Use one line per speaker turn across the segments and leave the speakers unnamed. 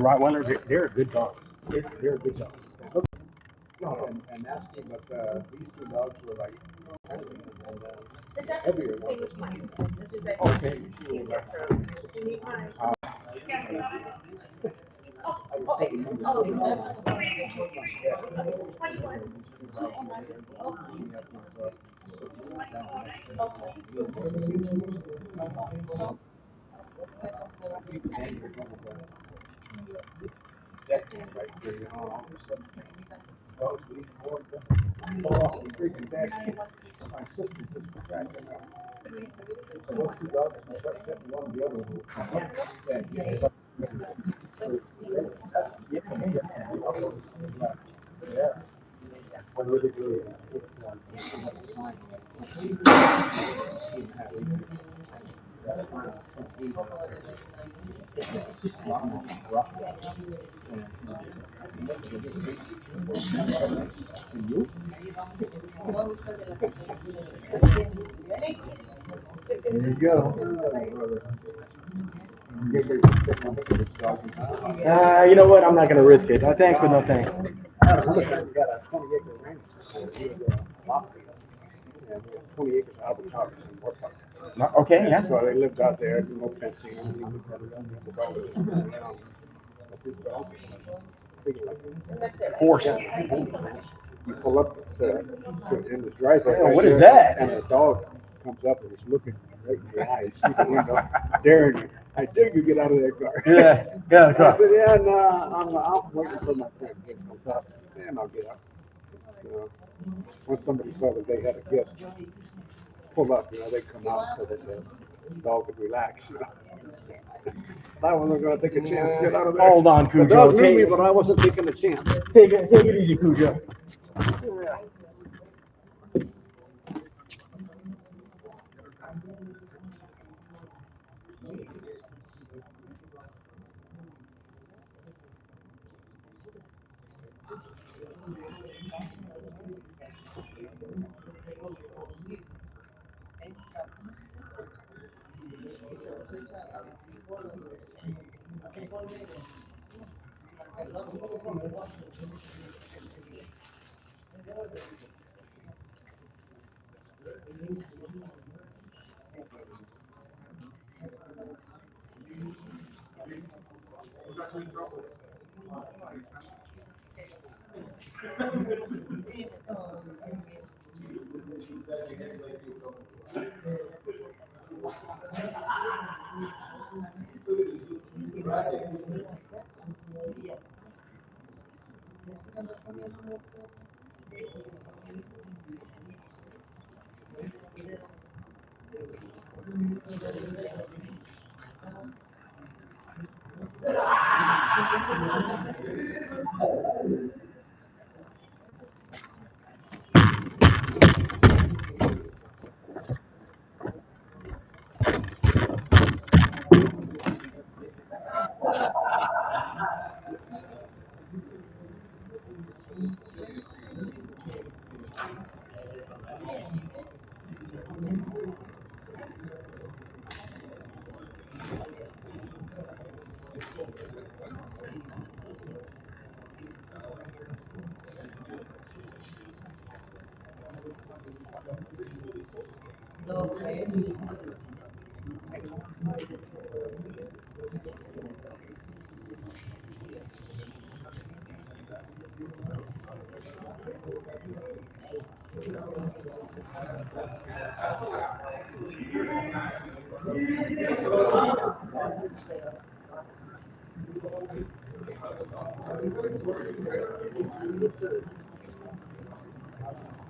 Rottweiler, they're a good dog. They're a good dog.
No, and nasty, but these two dogs were like friendly and heavier.
Okay.
My sister just cracked them out. So those two dogs start hitting one the other one. Yeah. What do they do? It's there you go.
You know what? I'm not gonna risk it. No thanks, but no thanks.
I had another guy who got a 20-acre ranch. He was a lottery. And he had 20 acres of avocados in North Park.
Okay, yeah.
So they lived out there, no fencing, everything was done, the dog was around. But his dog was big like
Horse.
you pull up in the driveway.
Yeah,
right
what is
there,
that?
And the dog comes up and is looking right in the eyes, see the window, daring you. I dare you get out of that car.
Yeah, yeah,
I said, yeah, no, I'm waiting for my friend to come up, and I'll get out. You know, once somebody saw that they had a guest, pull up, they come out so that the dog would relax. I wasn't going to take a chance to get out of there.
Hold on, Cujo.
The dog knew me, but I wasn't taking a chance.
Take it easy, Cujo.
Yeah.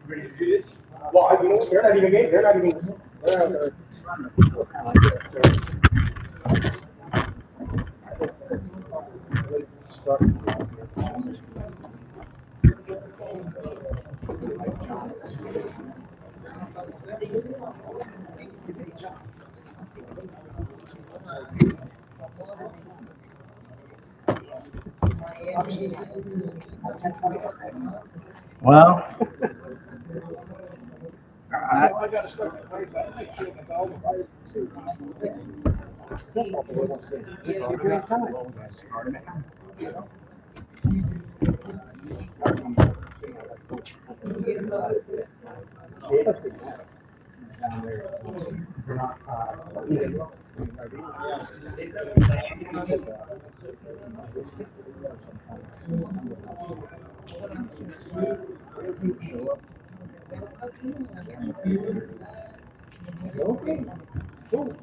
Ready to do this? Well, you know what? They're not even game. They're not even. Well,
I got to start the place. I make sure the dog's right too. Simple, but we'll see. Give me time. Okay, cool.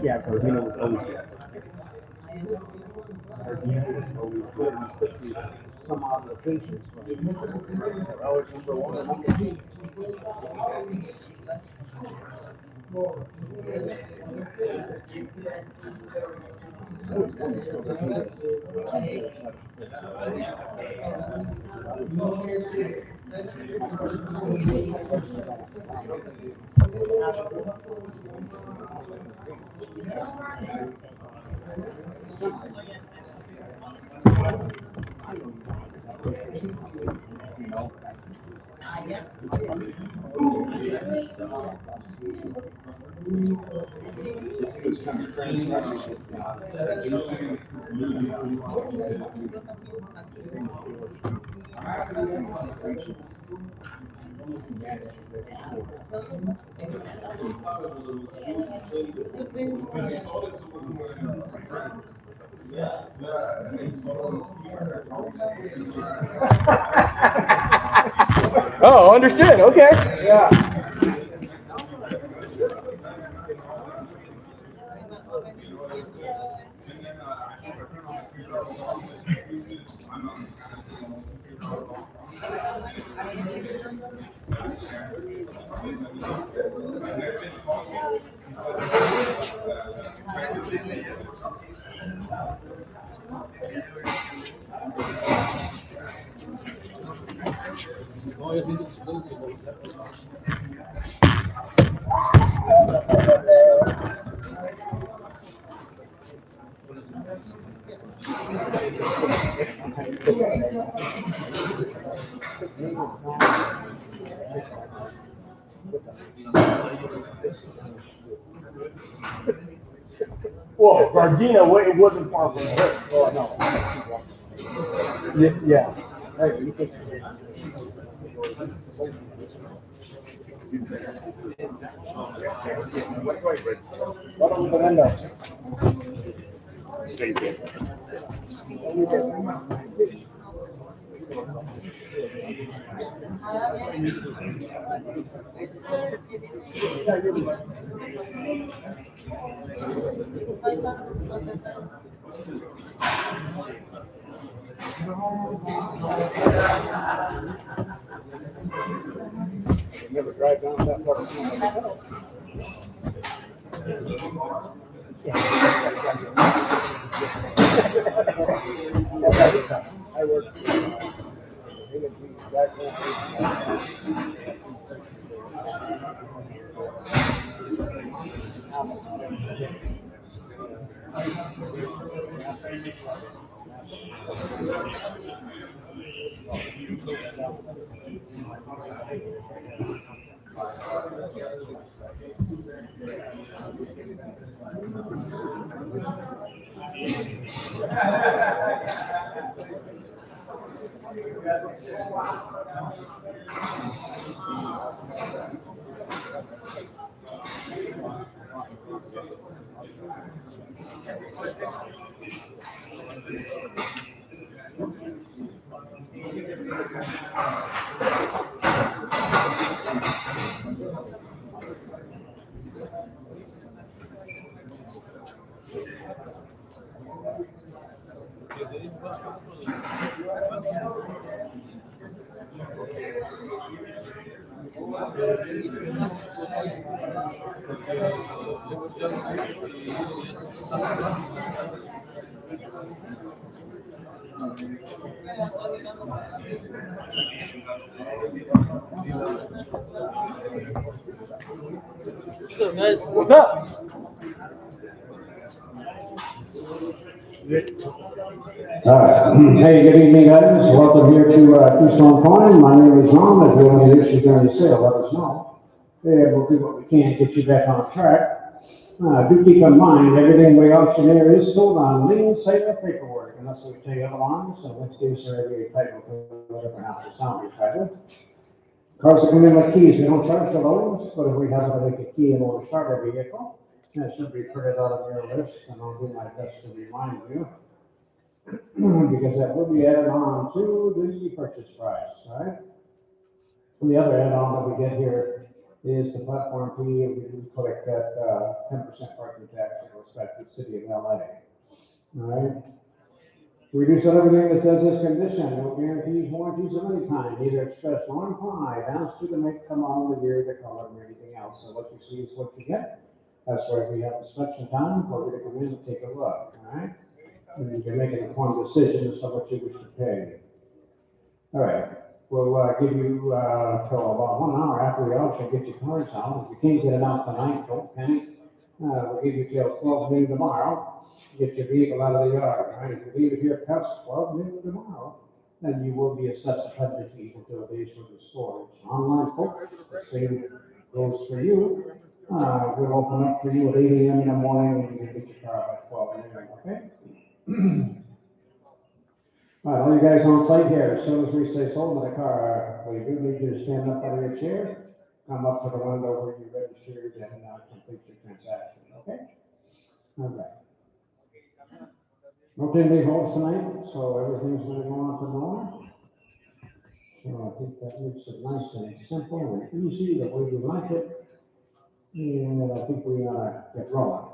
Yeah, Gardena was always good. Gardena was always good.
Some obligations. Always number one or number two.
Oh, understood. Okay.
Yeah.
Well, Gardena, it wasn't far from here.
Oh, no.
Yeah.
Hey, you think what on the window? Never drive down that far. I work.
What's up?
Hey, good evening, guys. Welcome here to Keystone Farm. My name is Ron. If you have any issues during the sale, let us know. Yeah, we'll do what we can to get you back on track. Do keep in mind, everything we auctioneer is sold on lien sale paperwork, unless we tell you otherwise. So let's do survey title to whatever house is on your title. Cars that come in with keys, we don't charge for those, but if we happen to make a key in order to start our vehicle, that should be printed out of your list, and I'll do my best to remind you. Because that will be added on to the purchase price, all right? And the other add-on that we get here is the platform fee, and we do collect that 10% parking tax that goes back to the city of LA, all right? We do sell everything that says this condition, no guarantees, warranties of any kind, either express or implied, as to the make, the model, the year, the color, or anything else. So what you see is what you get. That's why we have inspection time for you to come in and take a look, all right? And you can make an informed decision as to what you wish to pay. All right, we'll give you till about 1 hour after the auction, get your cards out. If you can't get it out tonight, don't panic. We'll give you till 12 noon tomorrow. Get your vehicle out of the yard. Right? If you leave it here past 12 noon tomorrow, then you will be assessed a penalty fee until days worth of storage. Online, folks, the same goes for you. We'll open up for you at 8 a.m. in the morning, and you can get your car by 12 noon. Okay. All right, all you guys on site here, as soon as we say sold to the car, we do need you to stand up out of your chair, come up to the window where you registered and complete your transaction, okay? All right. No 10-day holds tonight, so everything's gonna go on to normal. So I think that makes it nice and simple and easy, the way we like it. And I think we ought to get rolling.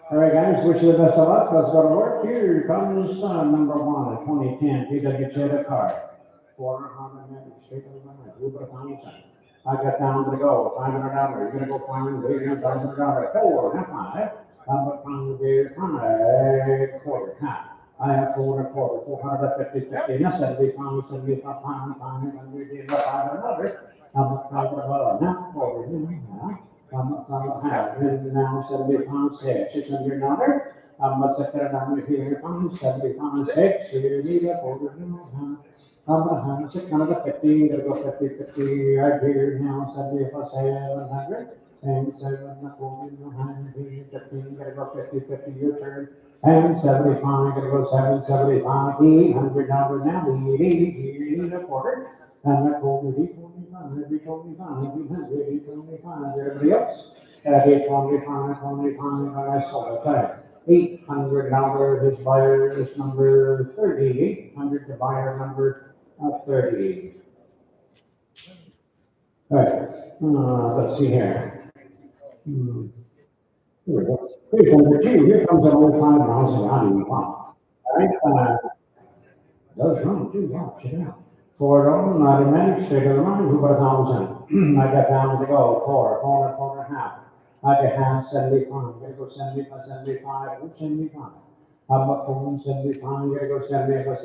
All right, guys, wish you the best of luck. Let's go to work. Here comes number 1 at 2010 PWJ car. 400 minutes, straight to the line, I got down to go, $500. You're gonna go find $800, four, half mile. I'm gonna find the quarter, half. I have quarter, 450, 50, that's 75, 75, $500. I'm gonna find half quarter, half. And now 75, 600. Let's set that down here, 75, 6, you need a quarter, I'm gonna have 650, gonna go 50, 50, right here now, 700, and 700, 15, gonna go 50, 50, your turn, and 75, gonna go 775, $800 now, you need a quarter, and that quarter, 825, everybody else, at 825, 25, I saw that. $800, this buyer is number 30, 800 to buyer number 30. All right, let's see here. Here we go. Here's number 2. Here comes an old 5,000 out of you. All right, does run too. Wow, check it out. Ford on, not a minute, straight to the line, who got 1,000? I got down to go, quarter, half. I got half, 75, gotta go 75, 75, 75. How about 75, gotta go 75,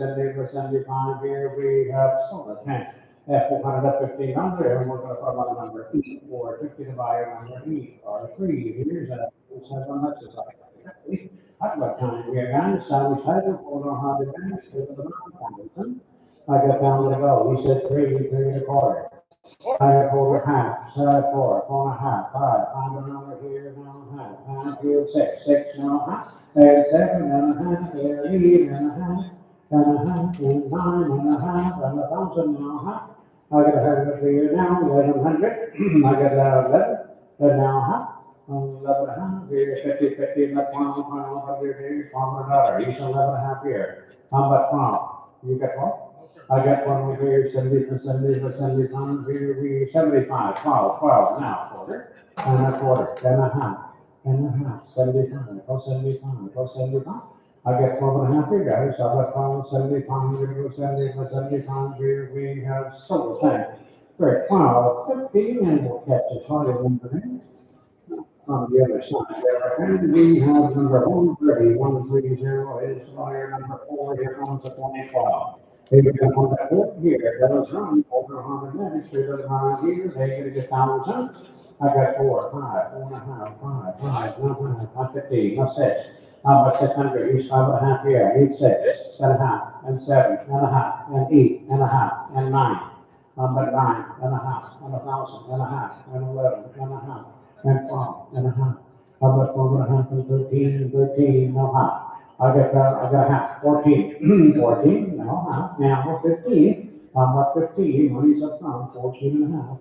75, here we have solar tank. F400 at 1,500, and we're gonna put another number, E450 to buy a number E3. Here's a 7 exercise. I've got time here, guys. I was title, hold on, how to manage, I got down to the go. He said 3, 3 1/4. I quarter, half, 4, 4.5, 5. I'm over here now, half here, 6, 6 now, half, and 7.5, there, 8.5, and 9.5, and 1,000 now, half. I got 100 here now, 1,100. I got 11, and now half. 11.5 here, 50, 50, and that's $100 here, $100. He's 11.5 here. How about 12? You got 12? I got one over here, 70 for 70 for 75, here we 75, 12 now, quarter, and a quarter, 10.5, 75, 75, 75. I got 12.5 here, guys. I got 12, 75, here we go 70 for 75, here we have solar tank. Great, 12, 15, and we'll catch this hard one on the other side there. And we have number 130, 130 is buyer number 4, here comes the 2012. They get on that board here, that was run over 100 minutes, they go around here, they get 1,000. I got 4, 5, 4.5, 5, 5, 1, 5, 50, 6. About 600, he's 5.5 here, 8.6 and 7.5 and 8.5 and 9. About 9.5 and 1,000.5 and 11.5 and 12.5. About 12.5 and 13.5. I got a half, 14, 14, no, half, now 15, about 15, when he's up front, 14.5.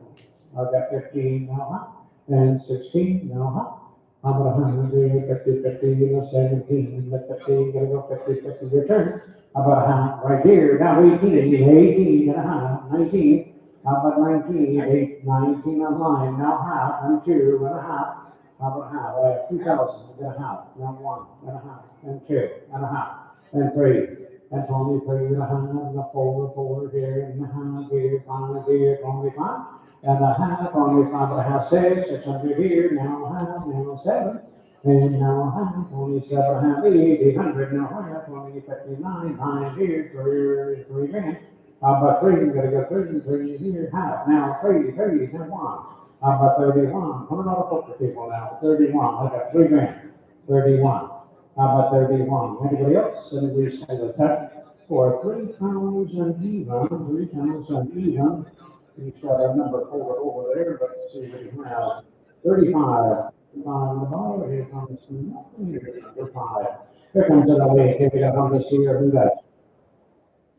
I got 15, no, half, and 16, no, half. I'm gonna have to 50, 50, 17, 50, gonna go 50, 50, your turn. About a half, right here, now 18 and a half, 19, about 19, 19 on line, now half, and 2.5. How about half? 2,000 and a half, now 1.5, and 2.5, and 3, and 23.5, and a 4 here, and a half here, 5 here, 25, and a half, 25.5, 600 here, now a half, now 7, and now a half, 27.5, 800, now a half, 59, 9 here, 3 grand. About 3, you gotta go 3 here, half, now 3, now 1. About 31. $100 poker people now. 31. I got 3 grand. 31. About 31. Anybody else? Anybody say the tech for 3,000 even? 3,000 even. He's got a number 4 over there, but see what he has. 35. On the bottom, here comes nothing. Here 5. Here comes another way. Here we got on this here. Who does?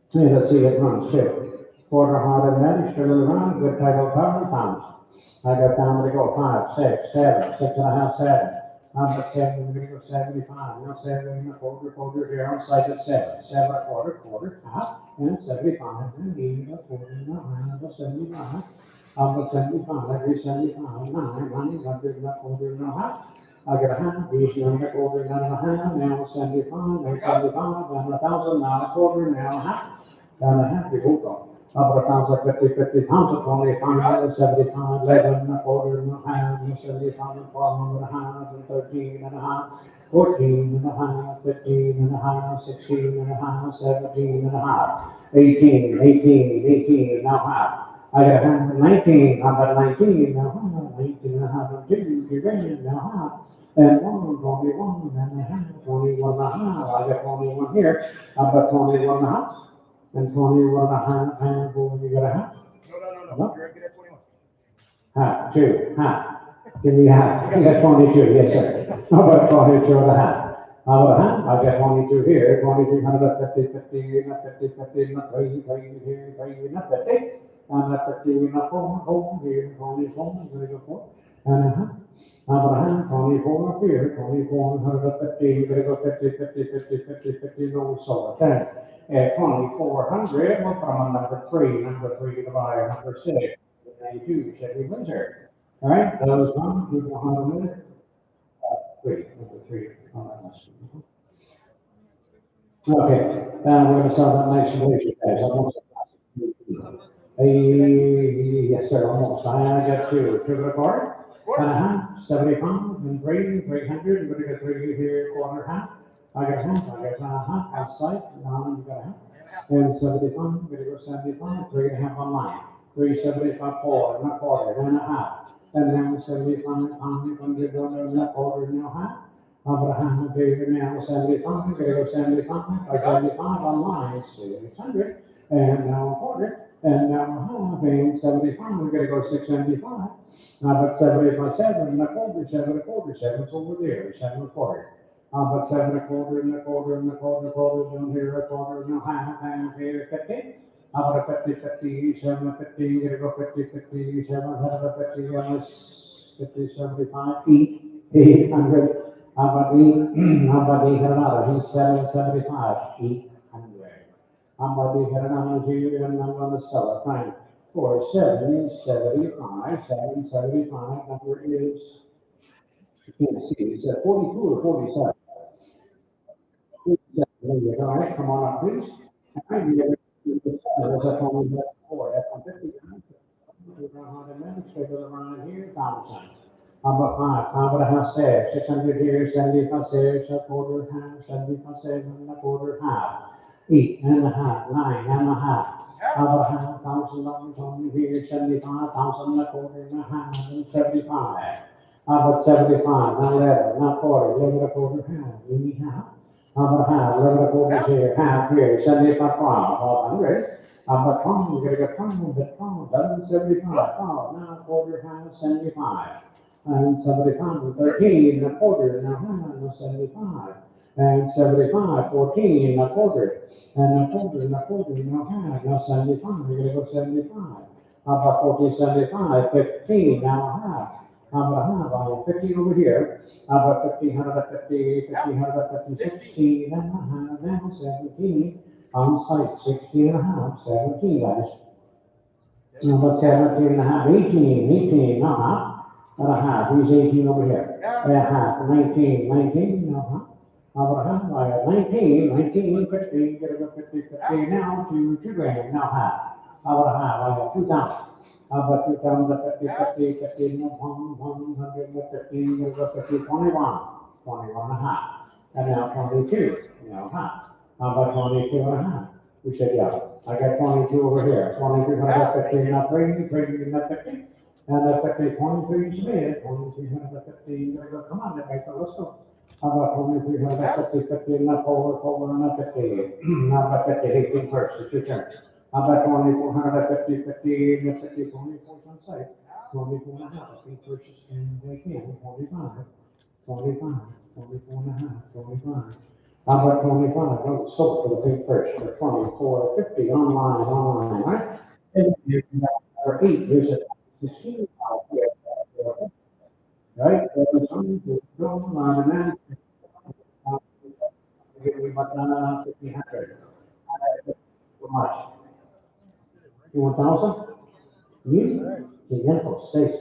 See, let's see it runs too. Quarter hard and managed to run. Good title cover pounds. I got down to go 5, 6, 7, 6.5, 7. I'm at 7, we're gonna go 75. Now 7, a quarter here on site at 7, 7 a quarter, half, and 75, and 8, a quarter, and a half, a 75. I'm at 75, 75, 9, 100, and a quarter, and a half. I got a half, these and a quarter, and a half, now 75, now 75, and 1,000, now a quarter, now a half, and a half, we go. Upper pounds of 50, 50 pounds of 20, 575, 11 and a quarter and a half, and 75 and 12 and a half, and 13 and a half, 14 and a half, 15 and a half, 16 and a half, 17 and a half, 18 now half. I got a half, 19, how about 19 now half, 19 and a half, and 2 grand now half. And 21 and a half, 21 and a half, I got 21 here, how about 21 and a half? And 21.5, and you got a half?
No. You're good at 21.
Half, 2, half. Give me half. You got 22, yes, sir. How about 22.5? How about half? I got 22 here, 22, 50, and a 3, 3 here, 3, and a 50. And a 50, and a 4 here, 24, I'm gonna go 4. And a half. How about a half? 24 up here, 24, 150, you're gonna go 50, no, so 10. At 2,400, we'll put them on number 3 to buy, number 6, 92, Chevy Blazer. All right, those ones, we will have a minute. 3, number 3. All right, let's see. Okay, now we're gonna sell that nice Blazer tags. Almost. Yes, sir, almost. I got 2 to the card. 75 and 300. We're gonna go 3 here, quarter half. I got a half, outside, now you got a half. And 75, we're gonna go 75, 3.5 on line. 375, 4 and a quarter, and a half. And now 75, I'm gonna go and a quarter, and a half. How about a half here now, 75, we're gonna go 75, or 75 on line, 600. And now a quarter, and now a half, and 75, we're gonna go 675. But 75, 7 and a quarter, 7 and a quarter, 7's over there, 7 and a quarter. But 7 and a quarter, and a quarter, and a quarter, down here, a quarter, and a half here, 50. About a 50, 50, 7, 50, you're gonna go 50, 50, 7, 50, 50, 75, 800. About 800, he's 775, 800. About 800 here, and I'm gonna sell it, fine. For 775, 775, number is, you can't see, it's 42 or 47. There you go. All right, come on up, please. All right, you get there's a phone number 4, F-150. We're going to manage, take it around here, 1,000. About 5, how about a half, 600 here, 75, 6, a quarter, half, 75, 7, a quarter, half. 8.5, 9.5. How about $1,000 on here, 75,000, a quarter, and a half, and 75. How about 75, not 11, not 40, 11 a quarter, half, we need half. How about half, 11 a quarter here, half here, 75, 100. How about 20, we're gonna go 20, but 12, 11, 75, 12, now a quarter, half, 75. And 75, and 13, and a quarter, now half, now 75. And 75, 14, and a quarter, and a quarter, and a quarter, now half, now 75, we're gonna go 75. How about 14, 75, 15, now half. How about half, 15 over here. How about 15, 150, 15, 150, 16, and a half, now 17. On site, 16 and a half, 17, guys. How about 17 and a half, 18, 18, no half, and a half, he's 18 over here. And a half, 19, 19, no half. How about half, 19, 19, 50, get it up 50, 50, now to 2 grand, now half. How about a half, 2,000. How about 2,000, 50, 50, 50, no, 150, get it up 50, 21, 21 and a half. And now 22, no half. How about 22 and a half? We said, yeah, I got 22 over here, 22, 150, not 3, 3, not 50. And 50, 23 is mid, 23, 150, come on, let's go. How about 23, 150, 50, not 4, 4, not 50. How about 50, 18 first, it's your turn. How about 24, 150, 50, not 50, 24 on site. 24 and a half, 8 versus 10, they can, 45, 25, 24 and a half, 25. How about 25? Don't sold for the big first for 24, 50 online, right? And you can have 8, here's a 16 out here, right? So it's on to go online and then give me about 1,500. How much? You want 1,000? You? Identical, 6.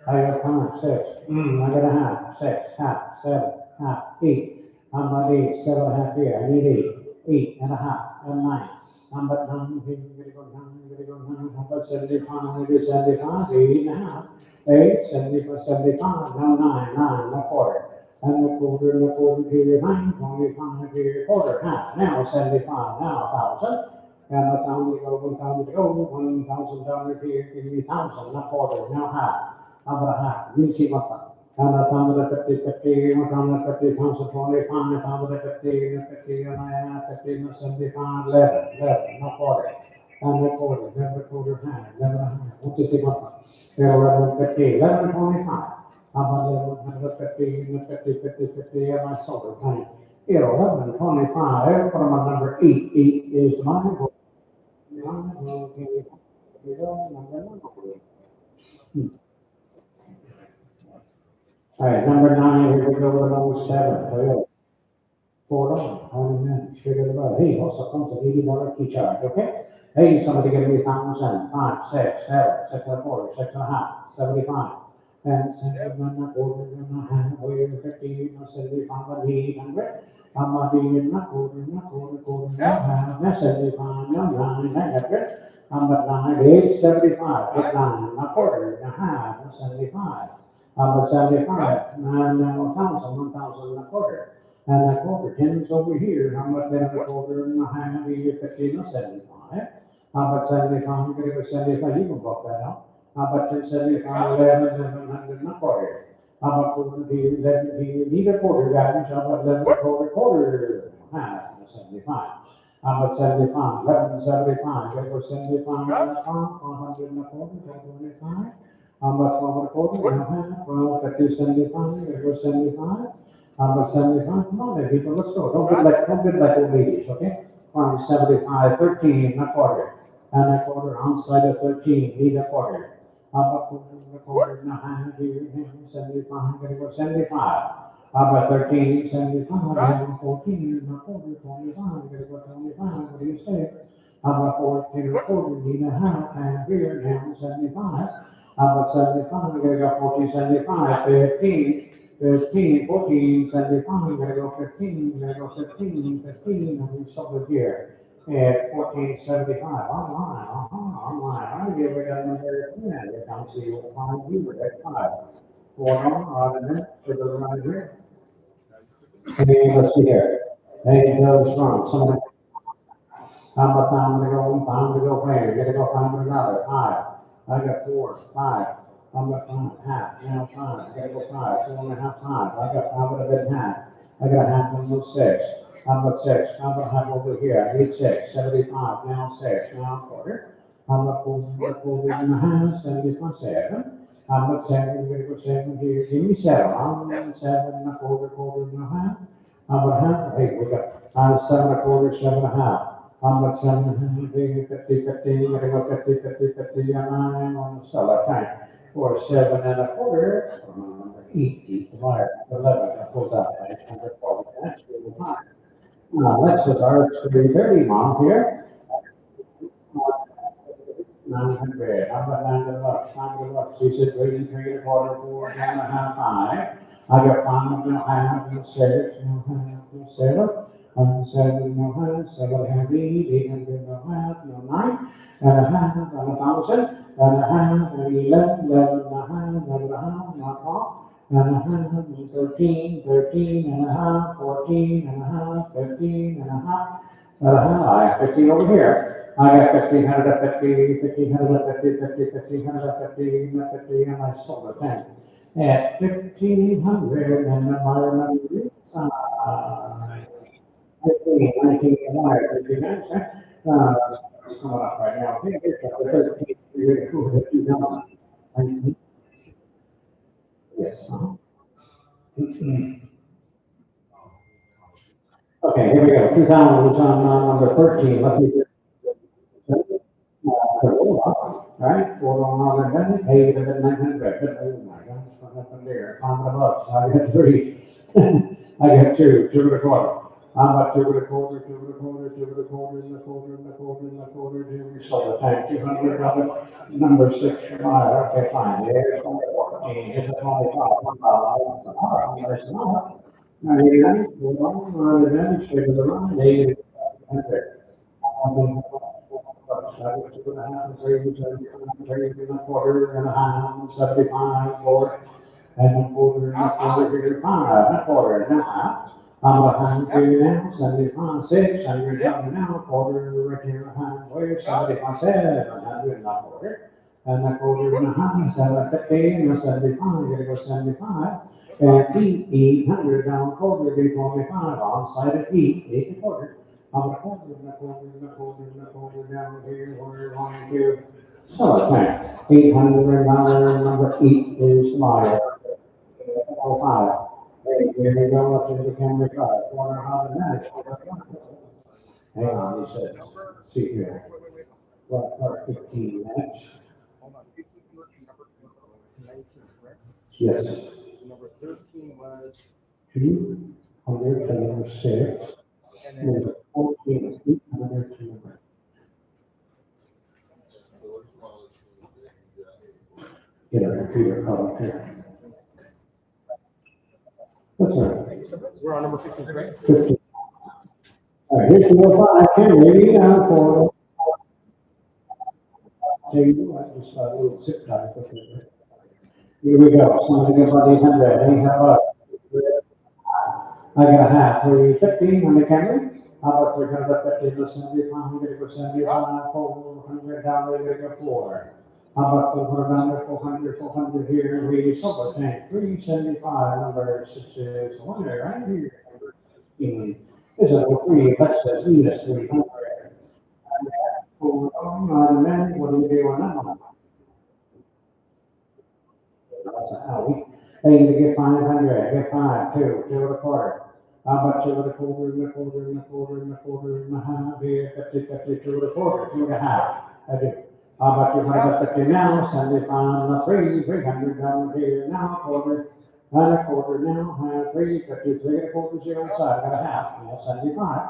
I got time, 6. I got a half, 6, half, 7, half, 8. I'm about 8, 7 and a half here. I need 8, 8 and a half, and 9. I'm about 9, here, I'm gonna go 9, I'm gonna go 9. How about 75? I'm gonna do 75, 8 and a half. 8, 75, 75, now 9, 9, and a quarter. And a quarter, and a quarter to your 9, 25 to your quarter, half. Now 75, now 1,000. And a 1,000 to go, 1,000 to go, $1,000 here, give me 1,000, and a quarter, now half. How about a half? You see what that? And a 1,050, 50, 1,050, 1,025, 1,050, 50, and a half, 50, and 75, 11, 11, no quarter. And a quarter, 11 half, 11 and a half. What's this thing up? 11, 50, 11, 25. How about 11, 50, 50, 50, 50, and I sold it, honey. 11, 25, put them on number 8. 8 is mine. All right, number 9, here we go with number 7. Toyota. $4. Sugar the bud. Hey, also comes an $80 key charge, okay? Hey, somebody give me 1,000, 5, 6, 7, 6 and a quarter, 6 and a half, 75. And 7 and a quarter, and a half, we're 50, 75, and 800. I'm not being in my quarter, and a quarter, and a half, that's 75, now 9, 900. I'm at 9, 8, 75, 8, 9, and a quarter, and a half, that's 75. I'm at 75, 9, 1,000, 1,000 and a quarter. And a quarter, 10's over here, how much then a quarter and a half, you 15 or 75. How about 75, you're gonna go 75, you can block that out. How about 10, 75, 11, 1100 and a quarter. How about quarter here, 11 here, need a quarter, guys, how about 11, quarter, half, 75. How about 75, 11, 75, you gotta go 75 and a half, 100 and a quarter, 25. How about 12 and a quarter, and a half, 12, 50, 75, you gotta go 75. But 75, come on then, people, let's go. Don't get like old ladies, okay? 75, 13 and a quarter. And a quarter on side of 13, need a quarter. About quarter and a half, here, 75, gonna go 75. About 13, 75, 14 and a quarter, 25, gonna go 25, what do you say? About 14 and a quarter, need a half, and here, now 75. About 75, gonna go 14, 75, 15. 15, 14, 75, you gotta go 15, you gotta go 15, 15, and we stop it here. At 14, 75, online, I give it a number 10, you can see what 5 you at 5. 4 on, and then, so go right here. Okay, let's see here. Hey, no, strong, somebody. How about time to go, time to go where? You gotta go find another, 5. I got 4, 5. I'm gonna find half, now five, I gotta go five, 4.5 times, I got five and a bit half. I got a half and a six, I'm at six, I'm gonna have over here, I need six, 75, now six, now a quarter. I'm at quarter and a half, 75, seven. I'm at seven, we're gonna go seven here, give me seven, I'm at seven and a quarter and a half. I'm at half, hey, we got, I'm 7 1/4, 7.5. I'm at 7, 50, 50, gotta go 50, 50, 50, and I'm on the cellar tank. For 7 1/4, eat the wire, 11, I pulled out, I just wonder if that's really high. Now, let's just our 330 mom here. 900, I'm at 9 bucks, 9 bucks. She said 3 1/4, 4.5, 5. I got 5.5, and 6, and 7. And 7.5, 7.5, 800.5, no 9.5, and 1,000, and a half, and 11, 11.5, 11.5, not all. And a half, and 13, 13.5, 14.5, 15.5. I have 15 over here. I got 15, 150, 15, 150, 50, 15, 150, 50, and I sold it then. At 1,500, and the buyer number is 15, 19, and wire, 59 cents. It's coming up right now. Okay, here's the 13, you're going to do that. 19. Yes, Okay, here we go. 2000 was on number 13. Let me just. Right? 4 paid it at 900. Oh my gosh, what happened there? $5. I got three. I got two, 2 1/4. I'm up 2 1/4, 2 1/4, 2 1/4, and a quarter, and a quarter, and a quarter, and we sold the tank, $200, number 6 for mine. Okay, fine. There's number 14. It's a 25. All right, there's another. 99, hold on, then straight to the line, 80, 100. I was 2.5, 3.5, 75, 4, and a quarter, and a quarter, here, 5, and a quarter, and a half. I'm behind you now, 75, 6, and you're coming now, quarter, right here behind, where 75, 7, and a quarter. And a quarter and a half, 750, and a 75, you're gonna go 75. And feet, 800, down quarter, be 25, on side of feet, 8 1/4. I'm a quarter, and a quarter, and a quarter, and a quarter, down here, we're going to. So, okay, $800, number 8 is mile. 5. Here we go up to the camera 5. Wonder how to manage. Hang on, he said. See here. What, 15 minutes?
Hold on, 15 works, number 19, correct?
Yes.
Number 13 was.
200 to number 6.
And then.
Number 14 is 800 to number. Get a computer call here. That's all right.
We're on number 15, correct?
15. All right, here's the number 5. I can read it out for. Tell you what, just a little zip tie. Here we go. Somebody get about 800. They have a. I got a half. 315 on the camera. How about 350 to 75? I'm going to go 75, 400 down there, we're going to go 4. How about 400 down there, 400, 400 here, we silver tank, 375, number 6 is 100 right here. This is a 3, that says minus 300. And then, what do we do on that one? That's a how. Hey, you get 500, get 5, 2, 2 1/4. How about 2 1/4, and a quarter, and a quarter, and a quarter, and a half here, 50, 50, 2 1/4, 2.5. I do. How about 250 now, 75, and a 3, 300 down here now, quarter, and a quarter now, 3, 50, 3 1/4, 0 inside, I got a half, now 75.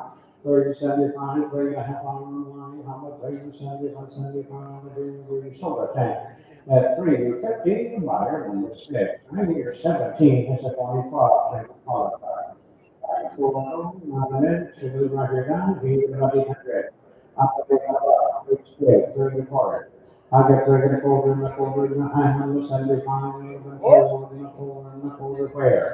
30, 75, 3.5 on the line, how about 30, 75, 75, we sold a tank. At 350, the buyer number 6. Right here, 17 is a 25, qualifier. And then, so we right here down, we about 800. Up to 3 1/4. I get 3 1/4, and a quarter, and a half, and 75, and a quarter, and a quarter, and a quarter, where?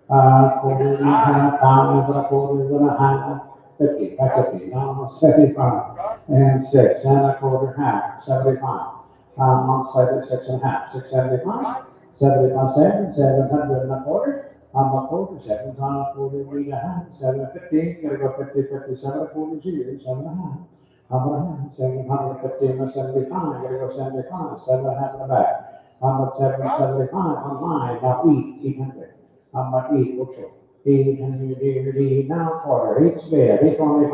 Quarter and a half, pound, and a quarter, and a half, 50, that's 50, now 75, and 6, and a quarter, half, 75. On side at 6.5, 675, 75 cents, 700 and a quarter. A quarter, 7 on a quarter, 3.5, 750, gotta go 50, 57, a quarter, 0, 7.5. How about 750 and a 75, gotta go 75, 7.5 in the back. How about 775 online, now eat, 800. How about eat, okay. 800, now quarter, each bid, 825.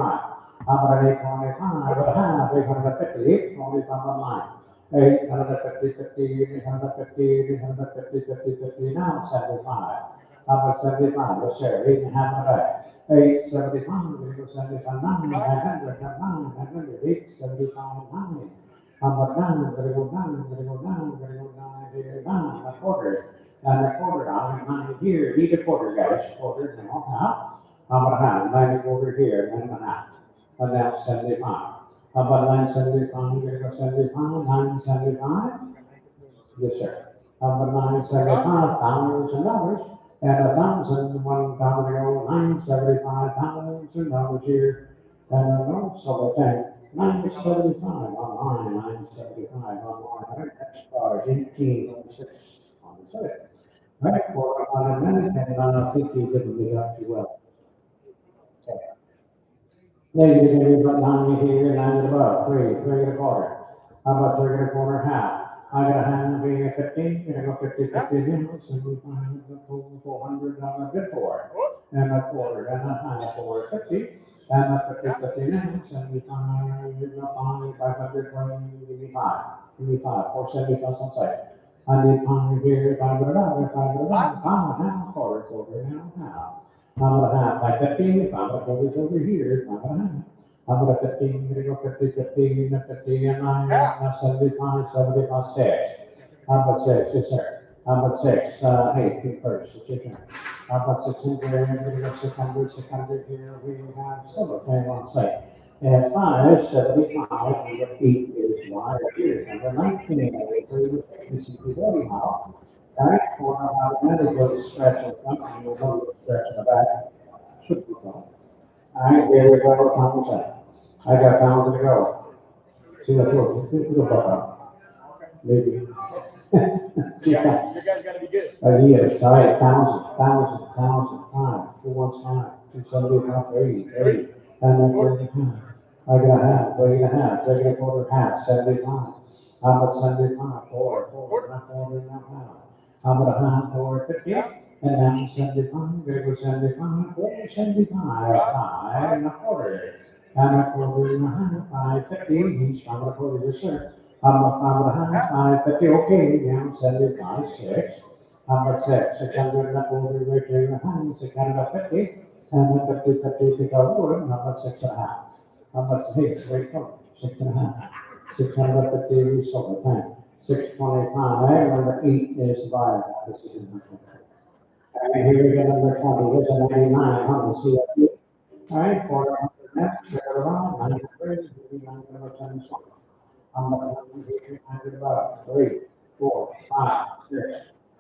How about 825, a half, 850, 825 online. 850, 50, 850, 850, 50, 50, now 75. How about 75, let's share, 8.5 in the back. 875, we go 75, 900, 900, 875, 9. How about 9, gotta go down, gotta go down, gotta go down, here, down, a quarter. And a quarter down, 9 here, need a quarter, guys, quarter, now, half. How about half, 9 a quarter here, 9.5. And now 75. How about 975, gotta go 75, 975? Yes, sir. How about 975, $1,000, and $1,001, 975 dollars here. And so okay, 975 online, 975 online, next car, 1806 on the site. Right, for on a minute, and I think you didn't get up too well. Okay. Maybe you're gonna be about 9 here, 9 above, 3 and a quarter. How about 3 and a quarter, half? I got a hand being a 15, gonna go 50, 50 again, 75, 400, I'm good for. And a quarter, and a half for 50, and a 50, 50 now, 75, you're not 500, 20, give me 5, 475 on site. I need time here, 500, 5 now, quarter, now, half. I'm gonna have my 15, I'm gonna go this over here, I'm gonna have. I'm gonna 15, I'm gonna go 50, 50, and 50, and 9, now 75, 75, 6. How about 6, yes, sir. How about 6, 8, first, it's your turn. How about 600, I'm gonna go 600, 600 here, we have silver plan on site. And 5, 75, and the 8 is wide here, number 19, this is the body now. All right, for about a minute, go to stretch in front, and we'll go to stretch in the back. Should be fine. All right, here we go, Thomas. I got 1,000 to go. See that goes, the butt up. Maybe.
You guys gotta be good.
Yes, all right, 1,000, 5, 215, 275, 80, and then 45. I got a half, 3.5, 3 and a quarter, half, 75. How about 75, 4, not 4, not half. How about a half, 450, and now 75, there goes 75, 475, 5 and a quarter. And a quarter and a half, 550, he's 5 and a quarter, yes, sir. How about 5 and a half, 550, okay, now 75, 6. How about 6, 600 and a quarter, right there in the hand, 650, and then 50, 50, to go over, how about 6.5? How about 6, wait, 6.5, 650, we sold the tank. 625, number 8 is buyer. This is in my contract. And here we go, number 20, here's a 99, on the CFP. All right, 400 next, share it around, 900, maybe 900, 10, 20. I'm going to here, 100 about 3, 4, 5, 6.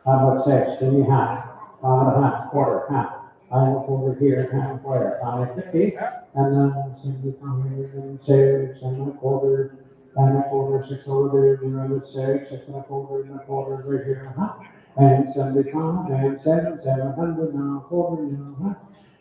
How about 6? Give me half. 5.5, quarter, half. I look over here, half where? 550, and then 75, 6, and a quarter. And a quarter, 600, and 6, 6 and a quarter, right here, and 75, and 700, now a quarter, now,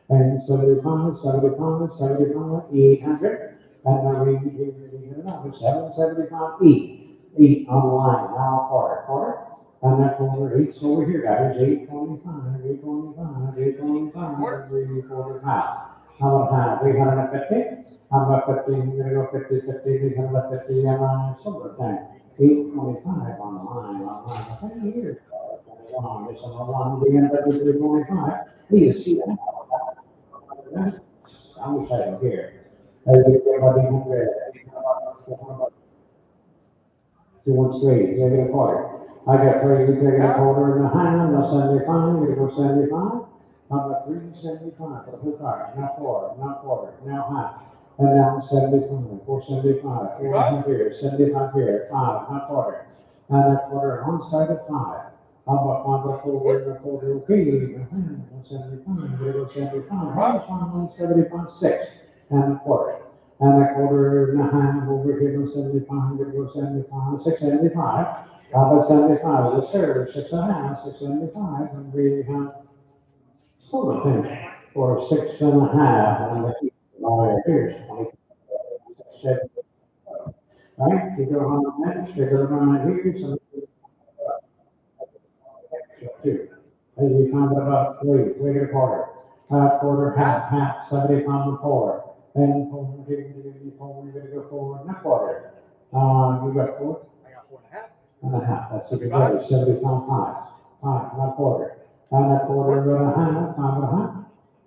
and 75, 75, 75, 800, and now we here, now, 775, 8 on the line, now a quarter, and that quarter, 8, so over here, guys, 825, 825, 825, 3 quarter, half. How about half? 350. How about 50, I'm gonna go 50, 50, 50, and silver tank. 825 on the line, I think here's 21, this one, 1, BMW 325. You see that? I wish I could hear. Everybody who read, 213, they're gonna quarter. I got 3, they're gonna quarter and a half, no 75, you're gonna go 75. How about 375 for the whole car, now 4, now quarter, now half. And now 75, 475, 400 here, 75 here, 5, not quarter. And a quarter on side of 5. How about 5 and a quarter, okay, 75, 0, 75, 175, 6, and a quarter. and a quarter and a half over here on 75, gonna go 75, 675. How about 75? Yes, sir. 6.5, 675, and we have something for 6.5 on the heat. All right, here's 20. Right? You go on the next, you go around here, so two. And we found about three and a quarter. Quarter, half, 70 pounds and four. Then four, you're gonna go forward and a quarter. You got four?
I got 4.5.
And a half, that's even better, 70 pound five and a quarter. And a quarter and a half, five and a half.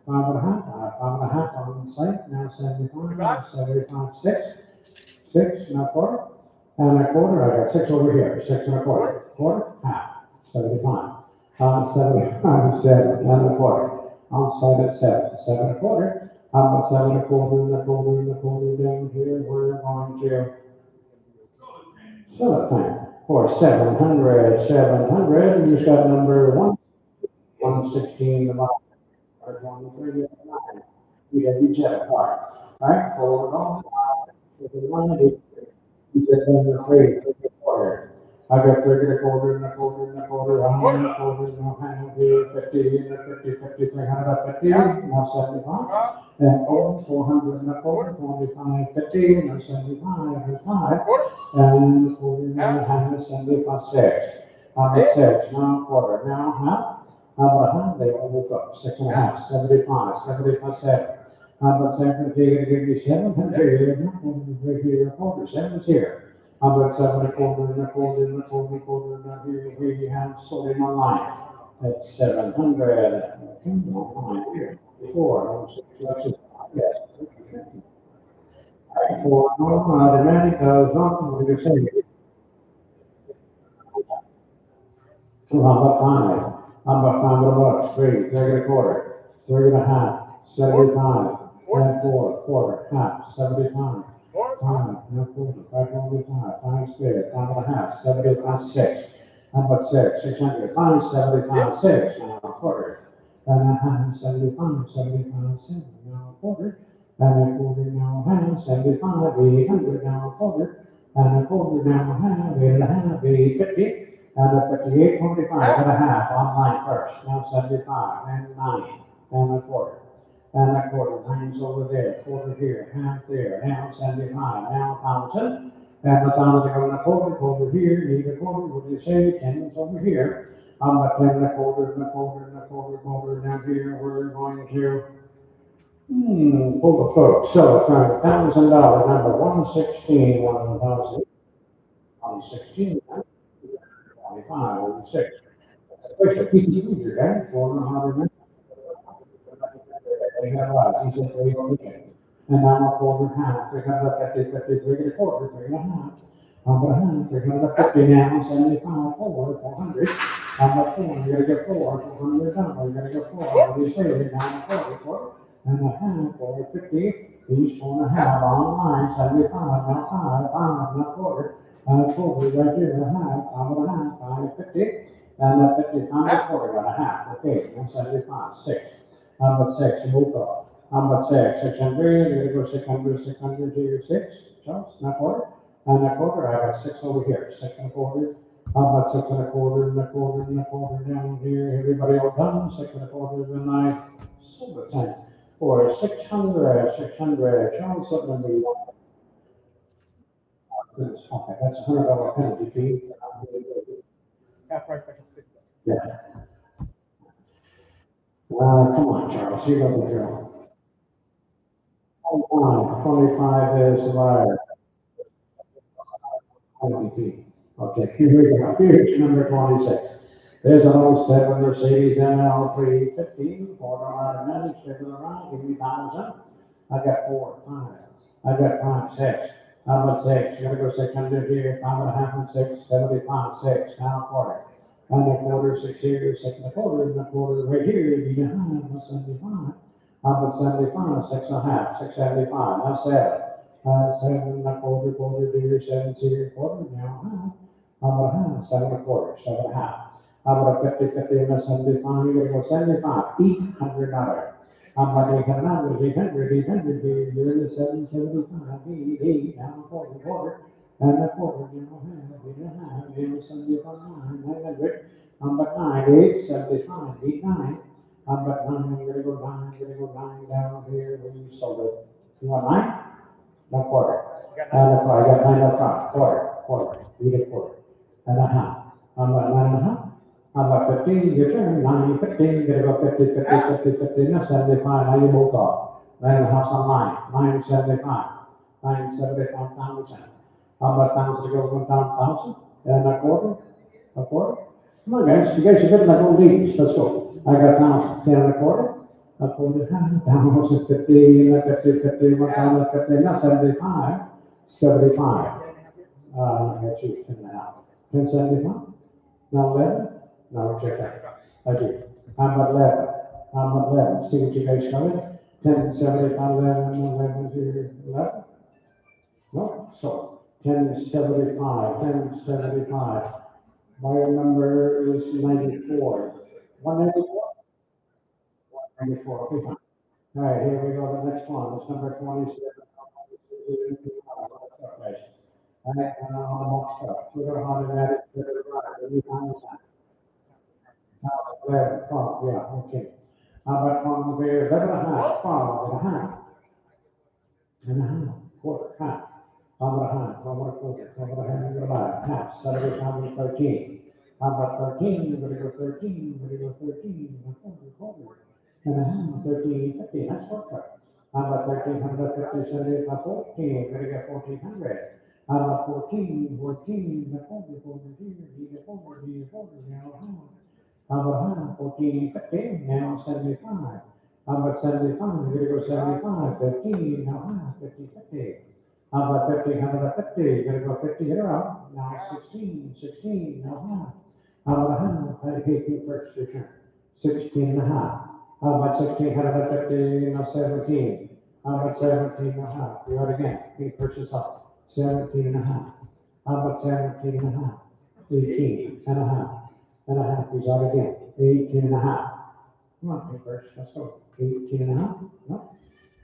Five and a half, five and a half on the site, now 75, 75, six and a quarter. And a quarter, I got six over here, six and a quarter, half, 75. 75, seven and a quarter. On site at seven and a quarter. How about seven and a quarter and a quarter and a quarter down here? We're going to Cellophane for 700, you just got number 116, about 139. You got your jet car, right? Forward on, with the one, you said number three and a quarter. I got three and a quarter and a quarter and a quarter, and a quarter, now hand here, 50 and a 50, 50, 350, now 75. And 400 and a quarter, 45, 50, now 75, and 5. And 40 and a half, 75, 6. Six, now quarter, now half. How about half? They all woke up. 6.5, 75, 75, 7. How about 7? You're gonna give me 700 here, right here, a quarter, 7's here. How about 7 and a quarter and a quarter and a quarter and a quarter, and here you have sorting on line. That's 700. Line here. 4, 6, yes. For the man goes on, what do you say? So how about 5? How about 5 bucks? 3 and a quarter, 3.5, 75, and 4, quarter, half, 75. 5, no quarter, 5.25, 5 squared, 5.5, 75, 6. How about 6? 600, 5, 75, 6, now a quarter. And a half, 75, 75, 7, now a quarter. And a quarter, now a half, 75, 800, now a quarter. And a quarter, now a half, 8.5, 50. And a 58, 25 and a half on line first. Now 75, and 9, and a quarter. And a quarter, 9's over there, quarter here, half there, now 75, now 1,000. And the 1,000 to go in a quarter here, need a quarter, what do you say? 10's over here. I'm a 10 and a quarter, and a quarter, and a quarter, quarter down here. We're going to, pull the folks. So it's $1,000, number 116, 1,000, 116, 25, 6. Wait, a keep user, right? 400. They have a lot. He said 3 over here. And now a quarter, half, 350, 53 and a quarter, 3.5. But a half, 350 now, 75, 400. I'm a 4, you're gonna get 400 down, you're gonna get 4. What do you say? Now a quarter, and a half, 450, each 4.5 on line, 75, now 5, now quarter. And a quarter right here, and a half, 5.5, 550, and a 50, time a quarter, and a half. Okay, 175, 6. How about 6? Move up. How about 6? 600, you're gonna go 600, 600 here, 6. Charles, not quarter. And a quarter, I got 6 over here, 6 and a quarter. How about 6 and a quarter, and a quarter, and a quarter down here? Everybody all done? 6 and a quarter, and I silver tank for 600, 600. Charles, something number you want? Okay, that's $100 penalty fee.
Half price special.
Yeah. Come on, Charles, you know the drill. Come on, 25 is the wire. Okay, here we go. Here's number 26. There's an old 7 Mercedes ML 315, $4 sticking around, give me 1,000. I got 4, 5. I got 5, 6. How about 6? You're gonna go 600 here, 5.5 and 6, 75, 6, now a quarter. And a quarter, 6 here, 6 and a quarter, and a quarter right here, you behind, 75. How about 75, 6.5, 675, now 7. 7 and a quarter, quarter here, 7 here, quarter, now half. How about a half? 7 and a quarter, 7.5. How about a 50, 50 and a 75? You're gonna go 75, $800. How about 800, 800, 800, you're the 775, 8, down a quarter, and a quarter, you know, half, you know, 75, 900, how about 9, 8, 75, 8, 9, how about 9, I'm gonna go 9, I'm gonna go 9 down here, where you sold it. You want 9? No quarter. And a quarter, I got 9 up front, quarter, you get quarter, and a half, how about 9 and a half? How about 15, your turn, 9, 15, you gotta go 50, 50, 50, 50, no, 75, now you both off. 9 and a half on 9, 9 75, 9 75,000. How about 1,000 to go 1,000, and a quarter? Come on, guys, you guys are good like old ladies, let's go. I got 1,000, 10 and a quarter, 1,000, 50, 50, 50, 1,000, 50, no, 75, 75. I got you, 10 and a half. 1075? Now 11? Now check that. I do. How about 11? How about 11? See what you guys coming? 10, 75, 11, 11, 11? No, so 1075, 1075. My number is 94. 194? 194, okay, fine. All right, here we go, the next one, it's number 27. All right, on the box stuff, we're gonna automatic, every time it's on. Now, 11, 12, yeah, okay. How about from there, 11 and a half, 12 and a half, and a half, quarter, half. How about a half, how about a quarter, how about a half, you're gonna buy half, 7, how about 13? How about 13, you're gonna go 13, you're gonna go 13, quarter, and a half, 13, 15, that's what. How about 1350, 70, 14, you're gonna get 1400. How about 14, 14, the 40, 40, the 40, the 40, now, how about 14, 15, now 75. How about 75? We're gonna go 75, 15, now 50, 50. How about 50, how about 50? You're gonna go 50, hit her up. Now 16, 16, now half. How about a half? I hate you first return. 16 and a half. How about 16, how about 50, now 17. How about 17 and a half? Do it again. He purchase up. 17 and a half. How about 17 and a half? 18 and a half. And a half is out again. 18 and a half. Come on, papers, let's go. 18 and a half? No.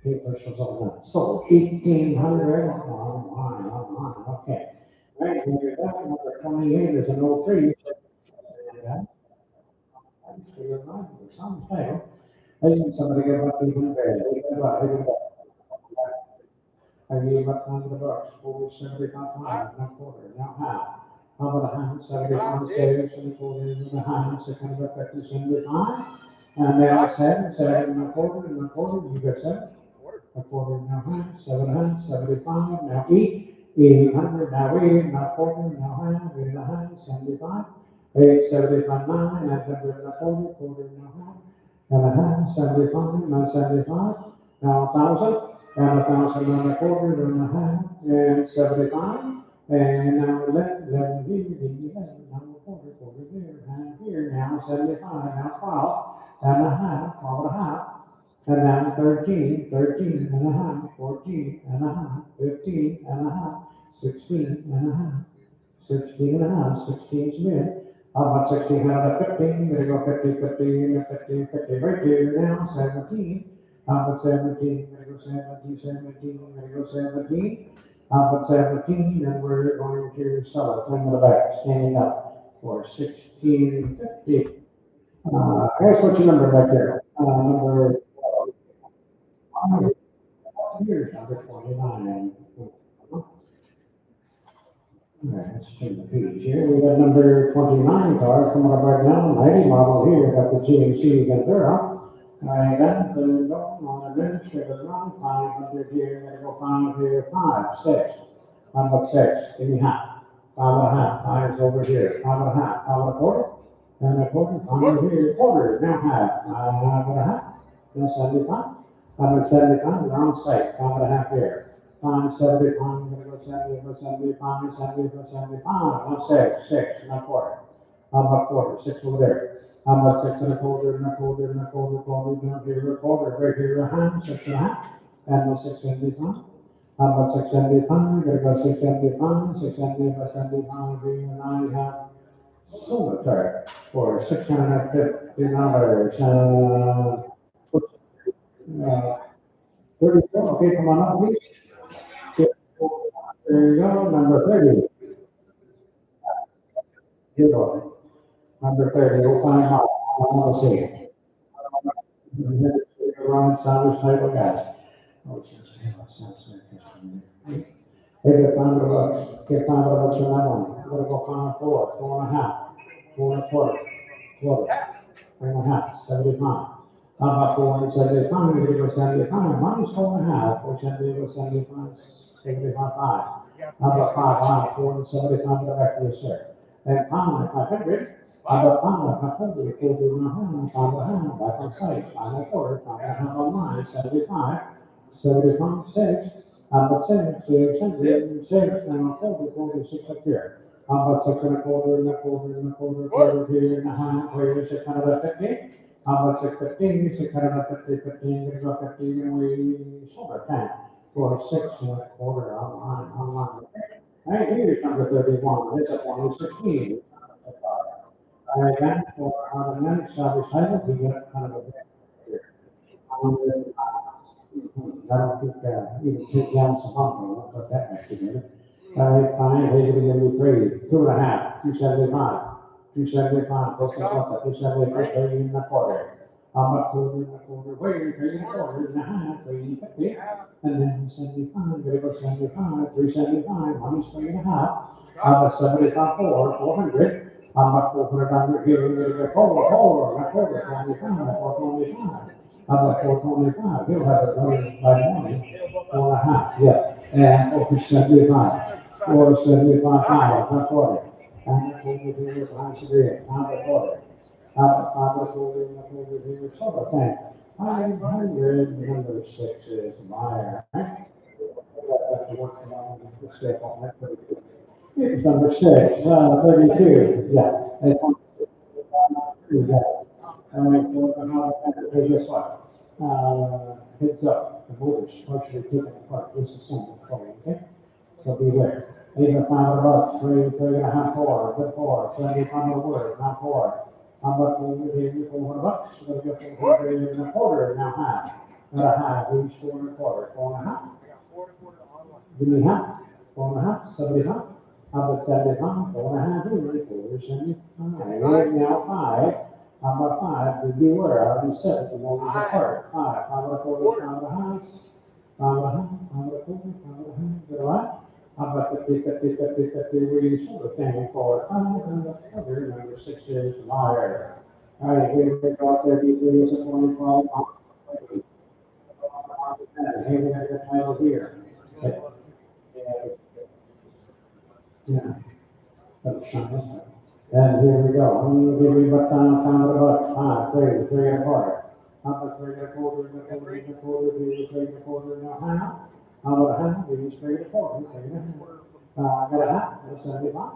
Papers was all done. So 1,800. Okay. All right, when you're back, number 28 is an old tree. Yeah. So you're right. It sounds title. Hey, somebody get about 800. I gave up $100 for 75, not quarter, now half. How about a half, 75, saves, and quarter, and a half, 650, 75. And now 7, 7 and a quarter, you got 7. A quarter, now half, 700, 75, now 8, 800, now 8, now quarter, now half, 8 and a half, 75. 8, 75, 9, and 100 and a quarter, quarter, now half. And a half, 75, now 75, now 1,000, and 1,000 and a quarter, and a half, and 75, and now 11, 11 here, 11, now a quarter, quarter there, half here, now 75, now 12, and a half, 12 and a half, and now 13, 13 and a half, 14 and a half, 15 and a half, 16 and a half, 16 and a half, 16's mid. How about 16 out of 15? Gonna go 50, 50, and 50, 50 right here now, 17. How about 17? Gonna go 17, 17, gonna go 17. How about 17? And we're going to sell it from the back, standing up for 16.50. Here's what your number back there. Number here's number 29. All right, let's turn the page here. We got number 29 car coming up right now, 90 model here. Got the GMC Ventura. I got the go on the register of around 500 here. Gotta go 5 here, 5, 6. How about 6? Give me half. 5 and a half. 5 is over here. 5 and a half. 5 and a quarter. And a quarter. 5 here, quarter. Now half. 5 and a half. Now 75. 575. We're on site. 5 and a half here. 575, I'm gonna go 70, go 75, 70, go 75, not 6, 6, not quarter. How about quarter, 6 over there. How about 6 and a quarter, and a quarter, and a quarter, quarter, down here, a quarter, right here, a half, 6 and a half, and the 675. How about 675, gonna go 675, 675, 75, and I have solar for $650. 34, okay, come on up, please. There you go, number 30. Good boy. Number 30, we'll find out. I want to see it. Run, Sanders, type of guys. Oh, it's just, hey, get $500. Get $500 on that one. You gotta go find 4.5, 4.25, quarter, 4.5, 75. How about 4.75? You're gonna go 75. Minus 4.5, 4.75, 75, 5. How about 5, 4.75, go back to the sir. And 500. How about 500, 500, back on site, 5.25, 5.5 online, 75, 75, 6. How about 6, 6, now 46 up here. How about 6.25, and a quarter, and a quarter, quarter here, and a half, here, 650. How about 615, 650, 15, gonna go 15, and we sold our 10 for 6.25 online. Hey, here's number 31, it's a 116. All right, then, for the next recital, we got kind of a bit here. I don't think, even take down some hump, we'll put that back together. All right, fine, here's gonna give me 3, 2.5, 275, 275, plus the bucket, 275, 30 and a quarter. How about 2 and a quarter, wait, 3 and a quarter, and a half, 3.50, and then 75, gonna go 75, 375, minus 3.5. How about 75, 400. How about 400 under here, we're gonna go forward, not forward, 25, 425. How about 425? He'll have it running by morning, 4.5, yeah. And 475, 475, 5, not 40. And that's what we do with the high degree, not the 40. How about 5 and a quarter, here, sort of thing. 500, number 6 is Meyer. That's the work on the step on that. It's number 6, 32, yeah. Yeah. There's this one. Heads up, the borders partially taken apart, this is something for you, okay? So beware. Even $500, 3.5, 4, good 4, 75 a word, not 4. How about $400? We're gonna get 400 and a quarter, now half. Not a half, each 4.25, 4.5. Give me half, 4.5, 75. How about 75, 4.5, 4.75, now 5. How about 5? Beware, I already said it, the more we apart. 5, 5.25, 5.5. 5.5, 5.25, 5.5, good, all right? How about 50, 50, 50, 50, we sort of thing for 500, number 6 is Meyer. All right, here we go, 33 is a 25. Here we have the title here. Yeah. And here we go. I'm gonna give you about $5, 5, 3 and a quarter. How about 3 and a quarter, and a quarter, and a quarter, 3 and a quarter, and a half? How about a half? Give me 3 and a quarter, 3 and a half. I got a half, that's 75.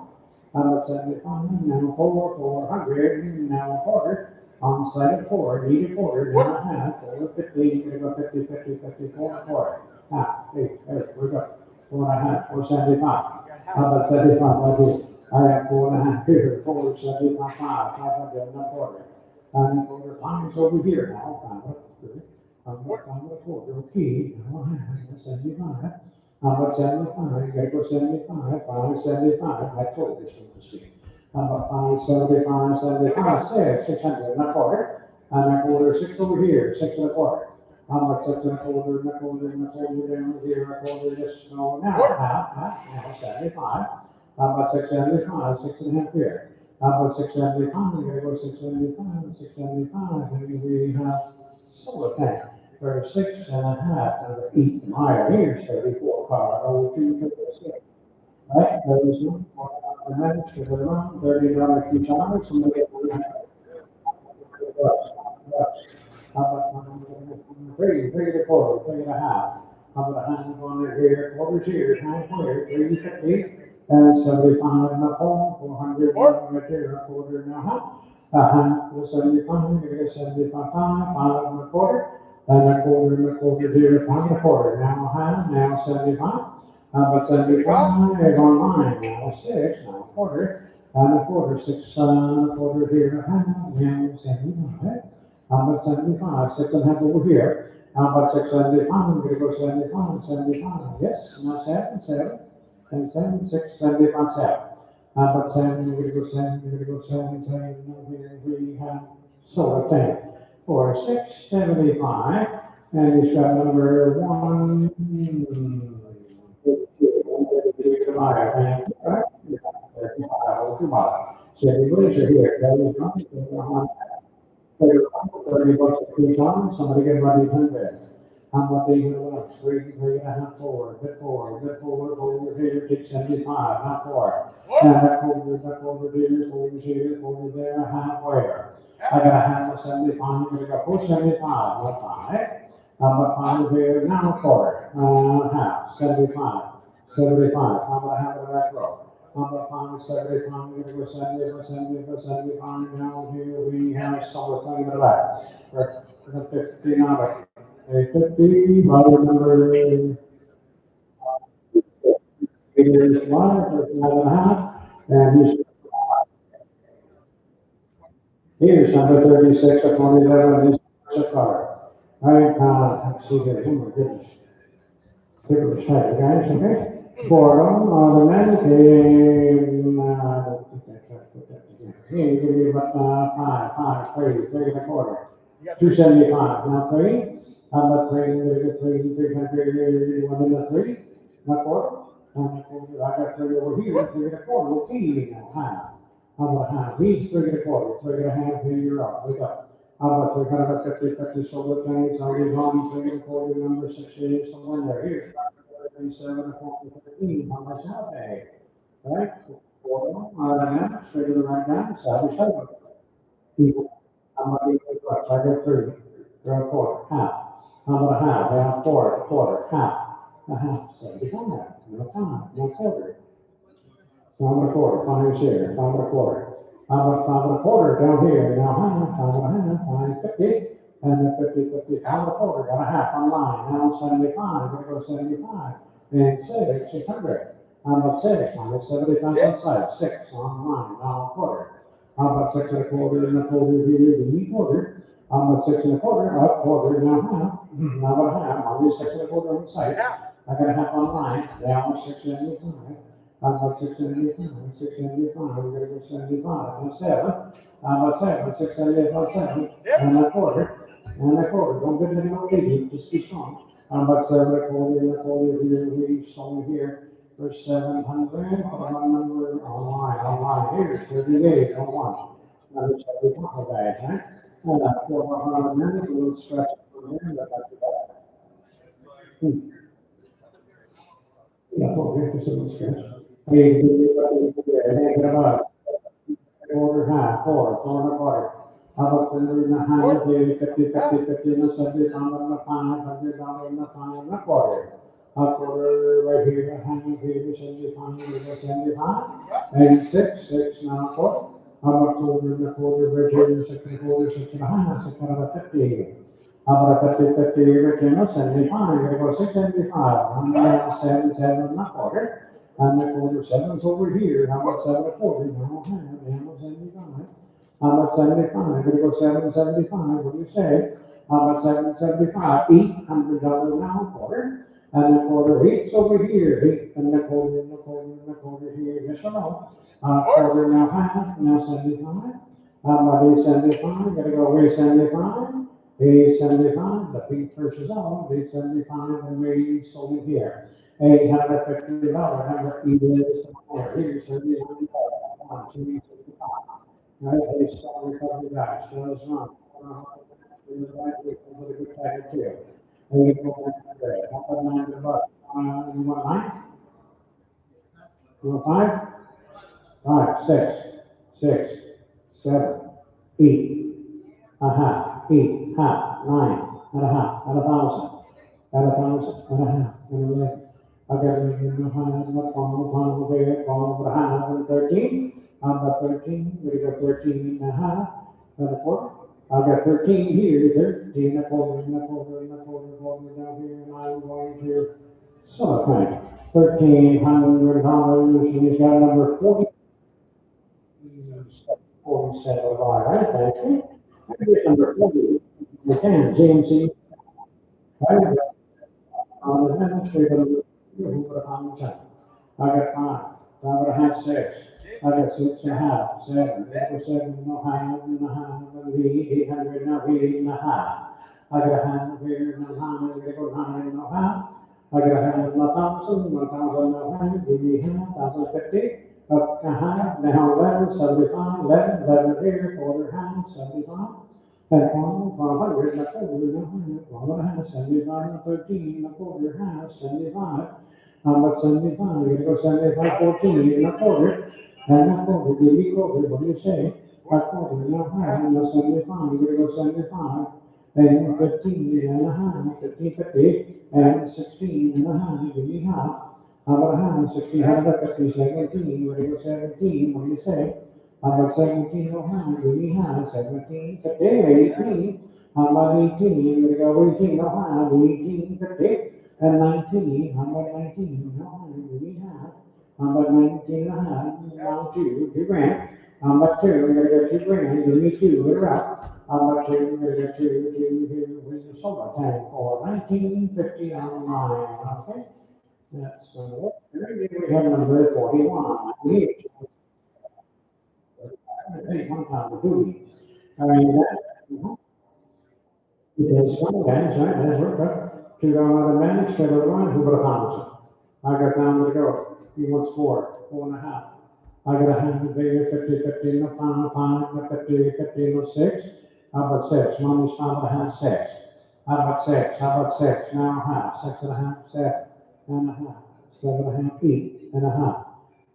How about 75? Now 400, now a quarter. On the side of 4, need a quarter, now a half, 450, you're gonna go 50, 50, 50, 4 and a quarter. Half, hey, we go. 4.5, 475. How about 75 right here? I have 4.5 here, 475, 500 and a quarter. And a quarter, mine's over here now, 500. I'm a quarter, okay, now I have 75. How about 75? You gotta go 75, 575. I told this one to see. How about 575, 75, 600 and a quarter. And a quarter, 6 over here, 6 and a quarter. How about 6 and a quarter, and a quarter, and a quarter down here, a quarter, this, no, now, now, 75. How about 675, 6.5 here? How about 675? You gotta go 675, 675, and we have solar tank. 36.5, number 8, Meyer, here's 34, car, 0256. Right, there's one, the minutes to the run, $30 each hour, somebody get $100. How about 3, 3 and a quarter, 3.5? How about a half on it here, quarters here, half here, 350, and 75 and a quarter, 400, right there, a quarter and a half. A half was 75, you're gonna get 75, 5 and a quarter, and a quarter here, 5 and a quarter. Now a half, now 75. How about 75 on mine, now 6, now a quarter, and a quarter, 6, a quarter here, a half, now 75. How about 75, 6.5 over here, How about 675? I'm gonna go 75, 75. Yes, now 7, 7, and 7, 6, 75, 7. How about 7? We're gonna go 7, we're gonna go 7, 7. We have sort of thing. 4, 6, 75. And he's got number 1. Right, right? So everybody's here. That is not 30 bucks a coupon, somebody get ready 100. How about the other 3, 3.5, 4, get 4, get 4, over here, take 75, not 4. And that over here, over there, half where? I got a half of 75, I'm gonna go 475, not 5. How about 5 here, now 4, half, 75, 75, how about a half of that row? Number 575, we're gonna go 70, down here, we have someone coming to the back. We're 50 now, a 50, by number, here's 1, there's 1.5, and here's number 36, of 27, this is a car. All right, let's see here, oh my goodness. Paper was tight, guys, okay? Forum, the man came, here, give me about, 5, 3.25. 275, now 3, how about 3, 300, 1 in the 3, not 4, I got 3 over here, 3.25, okay, now half. How about half, he's 3.25, 3.5, here you're up, wake up. How about 350, solar tanks, are we on 3.25, number 68, somewhere there, here. 37, 15, how much have they? Right? Four, straight to the right down, savage seven. People, how much equals what? I got 3. They're a quarter, half. How about a half? They have 4, a quarter, half. A half, 75, no 5, no quarter. Five and a quarter, 5 here, 5 and a quarter. How about 5 and a quarter down here? Now half, 5 and a half, 50. And then 50, 50, 5 and a quarter, got a half on line. Now 75, gonna go 75. And 600. How about 6? How about 75 inside? 6 on line, now a quarter. How about 6 and a quarter and a quarter here, the quarter. How about 6 and a quarter, a quarter, now half. Now about a half, I'll do 6 and a quarter on site. I got a half on line, down 675. How about 675? 675, we're gonna go 75, and 7. How about 7? 675, 7. And a quarter, don't get any more lazy, just be strong. How about 7 and a quarter, here, we sold here for 700, on number, online, here, 38, on 1. Now, let's have the top of that, right? And, 400 minutes, a little stretch from there, but that's about it. Yeah, okay, just a little stretch. Hey, come on. Quarter half, 4 and a quarter. How about 3.5, 50, and 70, $500 and a 5 and a quarter. A quarter right here, a half here, 75, 75, and 6, now a quarter. How about 2 and a quarter right here, 6 and a quarter, 6 and a half, 6 and a 50. How about a 50, right here, 75, we're gonna go 675, I'm gonna 7 and a quarter. And the quarter 7's over here. How about 7 and a quarter? Now, now 75. How about 75? I'm gonna go 775. What do you say? How about 775? $800 now a quarter. And the quarter 8's over here. 8 and the quarter and the quarter and the quarter here. Yes or no? Quarter now half. Now 75. How about 875? Gotta go 875. 875. The feet versus all. 875 and we sold it here. $850, number even somewhere. Here's $1,700. 1, 2, 3, 5. Right, they saw recovery guys. Shows run. With a good package too. And you go back to that. How about $900? You want 9? You want 5? 5, 6, 7, 8. A half, 8, half, 9, and a half, and 1,000. At 1,000 and a half, and 11. I got it in the hand, the palm of the palm of the hand, and 13. I'm about 13, we got 13 and a half, and a quarter. I got 13 here, 13 and a quarter, and a quarter, and a quarter, quarter down here, and I'm going to something. $1,300, and he's got number 40. 47, all right, thank you. Here's number 40. You can, JMC. Right? On the minutes, we're gonna do over a hundred cents. I got five and a half, six. I got six and a half, seven, over seven and a half, and eight hundred, now eight and a half. I got a hand here, and a hand, and go nine and a half. I got a hand, 1,000, 1,000 and a half, we have, 1,050. Up a half, now 11, 75, 11, 11 here, quarter half, 75. And one hundred, and a quarter, and a half, one and a half, 75, and 13, and a quarter, half, 75. But 75, you go 75, 14, and a quarter, and a quarter, give me quarter, what do you say? A quarter, and a half, and a 75, you go 75, and 15, and a half, 15, 50, and 16, and a half, give me half. About a half, 16, half, 50, 17, what do you go 17, what do you say? About 17, oh, half, give me half, 17, 50, 18, how about 18, you go 18, oh, half, 18, 50, and 19, how about 19, oh, half, give me half, how about 19 and a half, now two grand, how about two, we're gonna go 2 grand, give me two, we're up, how about two, we're gonna go two, here, where's the solar tank for, 1950 online, okay? That's, we have number 41, here. Hey, one time, the booty. I mean, that, because some guys, right, that's worked up to go on the manage to the one who would have found it. I got down to go. He wants four and a half. I got a hundred there, 50, 50, no pound, no 50, 50, no six. How about six? Money's found a half, six. How about six? How about six? Now a half, six and a half, seven and a half, seven and a half, eight and a half.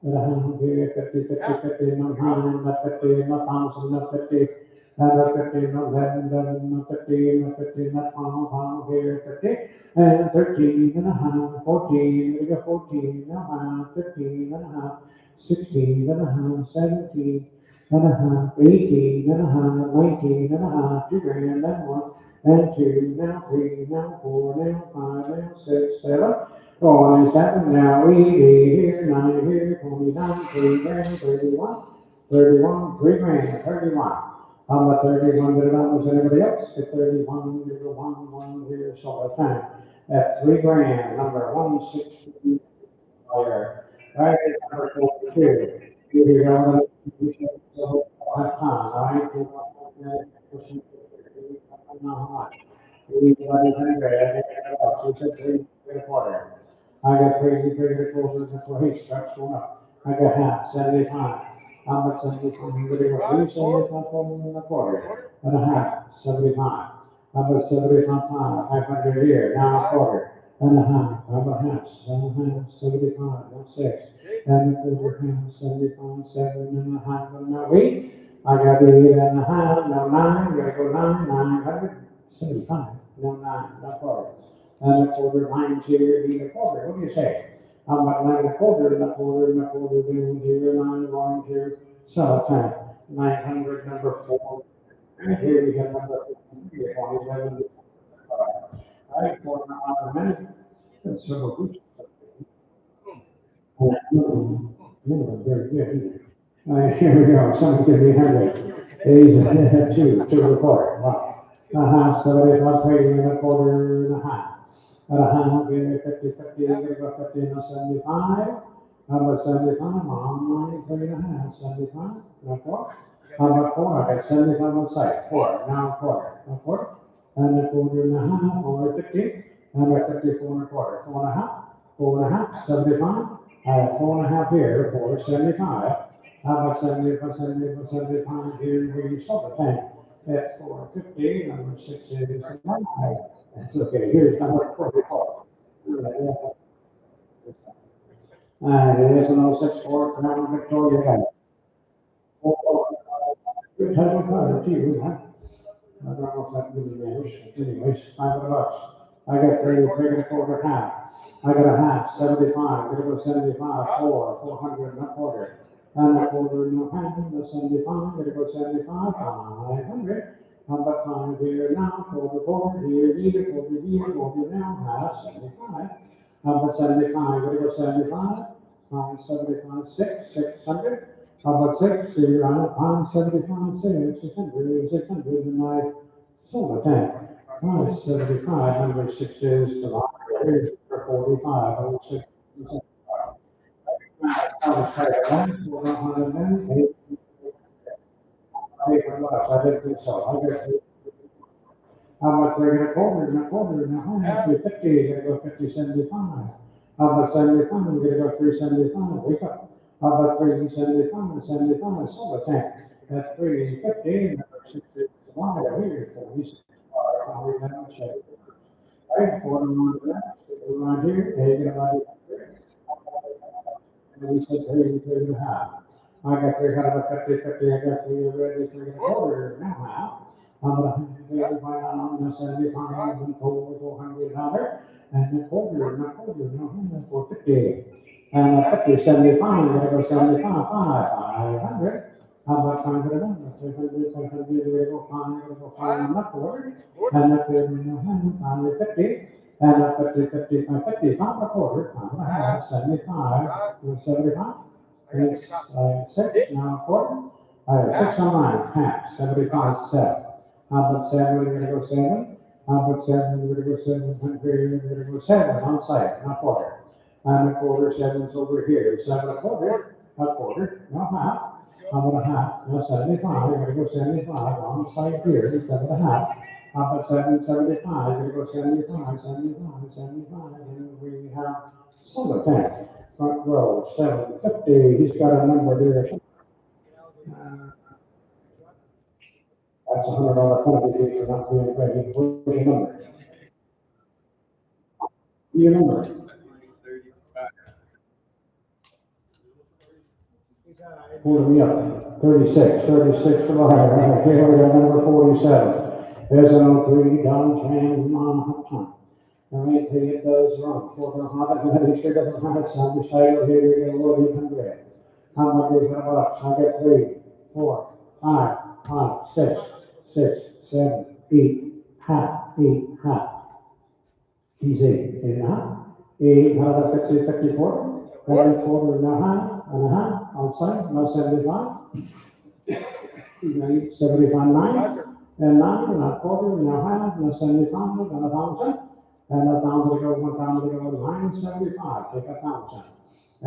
And a hundred there, 50, 50, 50, no hundred, no 50, no thousand, no 50. And 50, no 11, 11, no 50, no 50, no pound, here, 50. And 13 and a half, 14, we got 14 and a half, 15 and a half, 16 and a half, 17 and a half, 18 and a half, 19 and a half, 2 grand, and one, and two, now three, now four, now five, now six, seven, 27, now 80 here, 9 here, 29, 3 grand, 31, 31, 3 grand, 31. I'm a 31 bit was anybody else? At 31, you go 1 here, so time. At 3 grand, number 160 there. Right, number 42. Here we go. Have time, all right? Everybody hundred, so it's a 3 and a quarter. I got 3 and 3 and a quarter, that's what he starts going up. I got half, 75. I'm at 75, I'm gonna go 3, 75, and a quarter, and a half, 75. I'm at 75, 500 here, now a quarter, and a half, I'm a half, 75, now six, and a quarter, half, 75, 7 and a half, and now 8. I got 8 and a half, now 9, gotta go 900, 75, now 9, now quarter. And a quarter, 9 here, need a quarter, what do you say? I'm at 9 and a quarter, and a quarter, and a quarter, down here, 9, 1 here, so time, 900, number 4. And here we have number 4, 27. All right, 4 and a minute. That's several groups. Very good. All right, here we go, something could be 100. Is two report, wow. A half, 75, 3 and a quarter and a half. At a half, 50, 50, 50, and a 75. How about 75? Mom, 3 and a half, 75. Now 4. How about 4? I got 75 on site. 4. Now a quarter. A quarter. And a quarter and a half, or 50. And a 54 and a quarter. 4 and a half. 4 and a half, 75. I have 4 and a half here, 4, 75. How about 75, 75, 75 here, where you saw the tank? That's 450, number 6 is 1. That's okay, here's number 44. And it is an 064 Crown Victoria Bank. Good title card, too, huh? I don't know if that really matters, anyways, $500. I got 3 and a quarter half. I got a half, 75, gonna go 75, 400 and a quarter. And a quarter and a half, and a 75, gonna go 75, 500. How about 5 here now, quarter here, quarter now, half, 75. How about 75, gonna go 75, 75, 600. How about 6, so you're on 75, 600, and I sold a tank. Nice, 75, number 6 is the line. Here's number 45, oh, 6. I didn't think so. I got how much they're gonna quarter and a quarter and a half, 350, you're gonna go 50, 75. How about 75, you're gonna go 375, wake up. How about 375, 75, so the tank. That's 350, number 60, why, here, 46. We have a check. Right, 41, around here, they get about and we said 33 and a half. I got 350, 50, I got 3 and a quarter now. I'm gonna buy on 75 and $400 and a quarter, no, 450. And 50, 75, I gotta go 75, 500. How about 500, 300, 500, we go 5, and a quarter. And up there, 550. And up 50, 50, 50, 5 and a quarter, 5 and a half, 75, 75. It's 6, now a quarter. I have 6 on mine, half, 75, 7. How about 7, we're gonna go 7. How about 7, we're gonna go 7, we're gonna go 7 on site, not quarter. And a quarter, 7's over here, 7 a quarter, no half. How about a half? No, 75, we're gonna go 75 on site here, 7 and a half. How about 775, we're gonna go 75, 75, 75, and we have 710. Front row, 750, he's got a number there. That's $100 penalty for not being ready. Where's your number? Your number. Hold me up. 36 for the higher. Okay, we got number 47. There's an 03 Don Chan on time. All right, so it does run. For the hot, and then it sure doesn't have it. So I'm decided here we're going to load 800. How much is that bucks? I got 3, 4, 5, 6, 7, 8, half, 8, half. He's 8, 8 and a half. 8, how about 50, 54? 1 quarter and a half, outside, no 75. 75, 9, and 9, and a quarter, and a half, and a 75, and 1,000. And 1,000 to go, 1,000 to go, 975, take 1,000.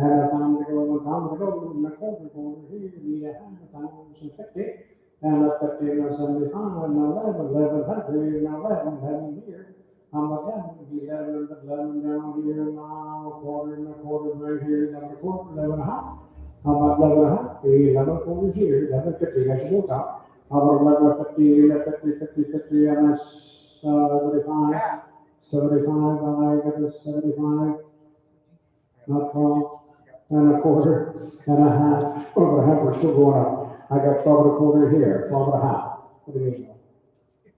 And 1,000 to go, 1,000 to go, and a quarter here, we have 1,050. And a 50, and a 75, and 11, 1,100, and 11 here. I'm like, 11 down here now, quarter and a quarter right here, another quarter, 11 and a half. How about 11 and a half? 11 quarters here, 1150, that's your top. How about 1150, 50, 50, 50, and that's 75. 75, I got a 75, not 12, and a quarter, and a half. Oh, the half, we're still going up. I got 12 and a quarter here, 12 and a half. What do you mean?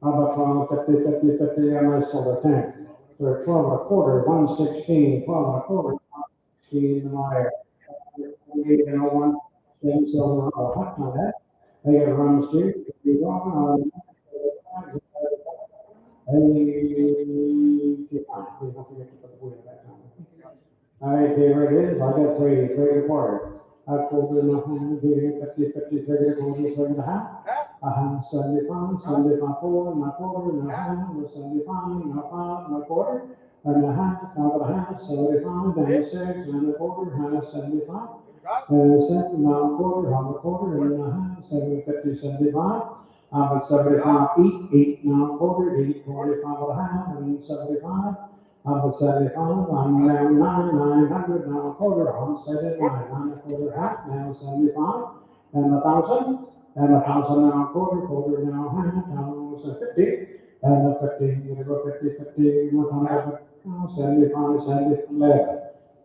How about 12, 50, 50, 50, and I sold a 10. So 12 and a quarter, 116, 12 and a quarter, 16, and I, 28 and 01, same silver, hot on that. I got to run the street, you walking on. All right, here it is. I got 3 and a quarter. I pulled in a hand here, 50, 50, 3 and a quarter, 3 and a half. I have 75, 75, 4 and a quarter, and a half, 75, and a 5 and a quarter, and a half, 5 and a half, 75, and a 6 and a quarter, and a 75, and a 7 and a quarter, and a quarter, and a half, 750, 75. 75, 8 and a quarter, 8, 45 and a half, and 75. 75, I'm now 900, now a quarter, on 79, 9 and a quarter, half, now 75, and 1,000, and 1,000 now a quarter, quarter now half, now 50, and 50, you're gonna go 50, 50, 100, 75, 70, 11.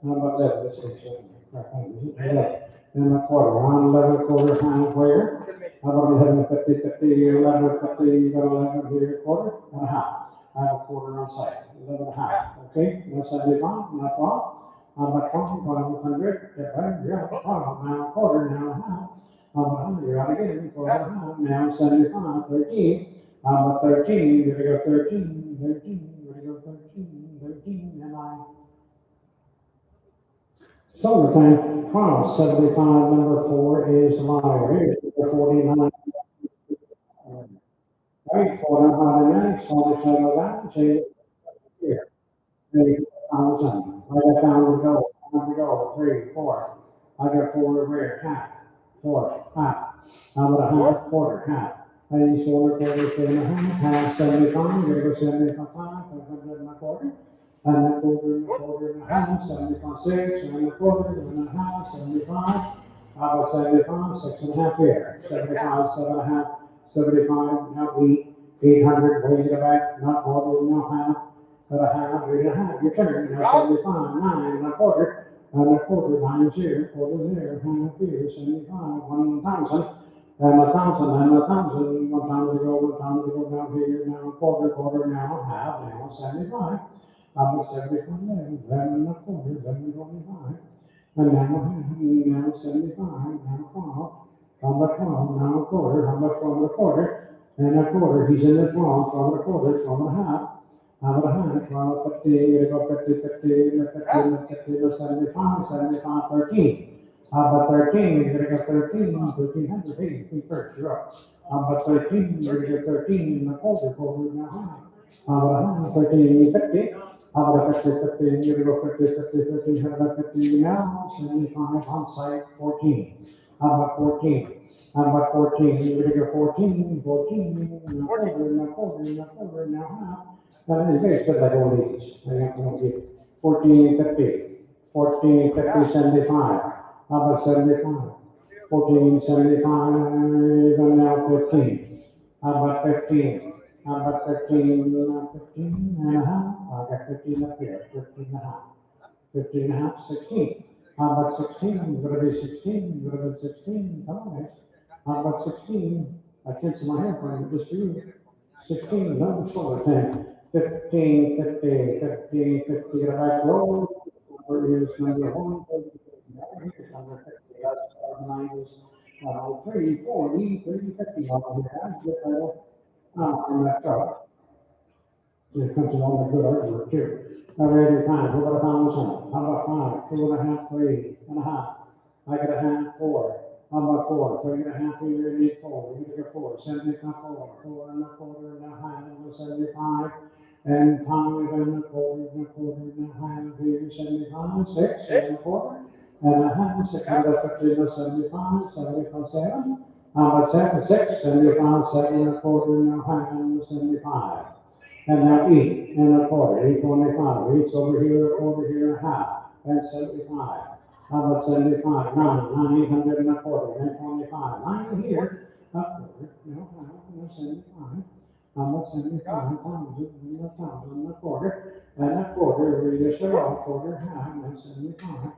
How about 11? Let's see, 11. And a quarter, on 11 quarter, half where? How about 11, 50, 50, 11, 50, you got 11 here, quarter, and a half. I have a quarter on site, 11 and a half, okay? No 75, not 12. How about 20, 100, get better, you're out, 12, now a quarter, now a half. How about 100, you're out again, 12 and a half, now 75, 13. How about 13, you're gonna go 13, 13, you're gonna go 13, 13, and I. Solar tank, 12, 75, number 4 is liar. Here's number 49. Right, 499, slowly settle down, say, here. 3,000. I got down to go, 3, 4. I got 4 over here, half, 4, half. How about a half, quarter, half. I quarter, 3.5, 75, we're gonna go 75, 500 and a quarter. And a quarter and a half, 75, 6, and a quarter and a half, 75. How about 75, 6.5 here, 75, 7.5, 75, now 800, where you get back, not quarter, no half. But a half, your turn, now 75, 9 and a quarter, 9 is here, quarter there, half here, 75, 1,000, and 1,000, and 1,000, 1,000 to go down here, now quarter, now half, now 75. How about 75 there, 11 and a quarter, 11.25, and now 75, now 12, how about 12, now a quarter, how about 12 and a quarter, and a quarter, he's in the 12, 12 and a quarter, 12 and a half. How about a hundred, 12, 50, you go 50, 75, 75, 13. How about 13, you're gonna go 13, 1300, hey, you first, you're up. How about 13, you're gonna go 13 in the quarter, now high. How about 13, 50. How about 50, 50, you're gonna go 50, 50, 150 now, 75, on site, 14. How about 14? How about 14? You're gonna go 14, 14, now quarter, now half. It's very good like all these. I have to give 14, 50, 14, 50, 75. How about 75? 14, 75, and now 15. How about 15? How about 15, 15 and a half? I got 15 up here, 15 and a half. 15 and a half, 16. How about 16? I'm gonna be 16, I'm gonna be 16, come on, guys. How about 16? I can't see my hair for you, just for you. 16, no, sort of 10. 15, 50, 50, 50, get a back low. Number is number 1, here's number 50, that's 90s. 3, 40, 30, 50, on here, and that's up. It comes along with good artwork too. All right, your time, what about 1,000? How about 5, 2.5, 3.5. I got a half, 4. How about 4? So you get a half here, you need 4. You get a 4, 75, 4 and a quarter, and a half, 75. And 5 and a quarter, and a half here, 75, 6 and a quarter, and a half, 650, 75, 75, 7. How about 7, 6, 75, 7 and a quarter, and a half, 75. And now 8 and a quarter, 8.25. 8's over here, a quarter here, a half, and 75. How about 75? 9, 800 and a quarter, 9.25. 9 here, a quarter, no, 75. How about 75? 1,000 and 1,000 and a quarter, we just show a quarter, half, and 75.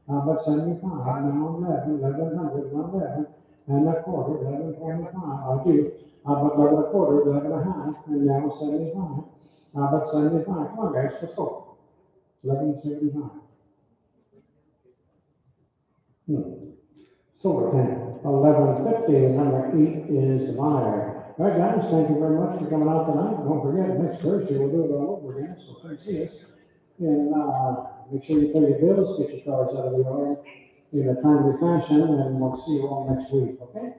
How about 75? Now 11, 1100, 11, and a quarter, 11.25. I do. How about 11 and a quarter, 11 and a half, and now 75. How about 75? Come on, guys, let's go. 11.75. Silver 10, 11.50, number 8 is the buyer. All right, guys, thank you very much for coming out tonight. Don't forget, next Thursday we'll do it all over again, so come see us. And make sure you pay your bills, get your cars out of the yard in a timely fashion, and we'll see you all next week, okay?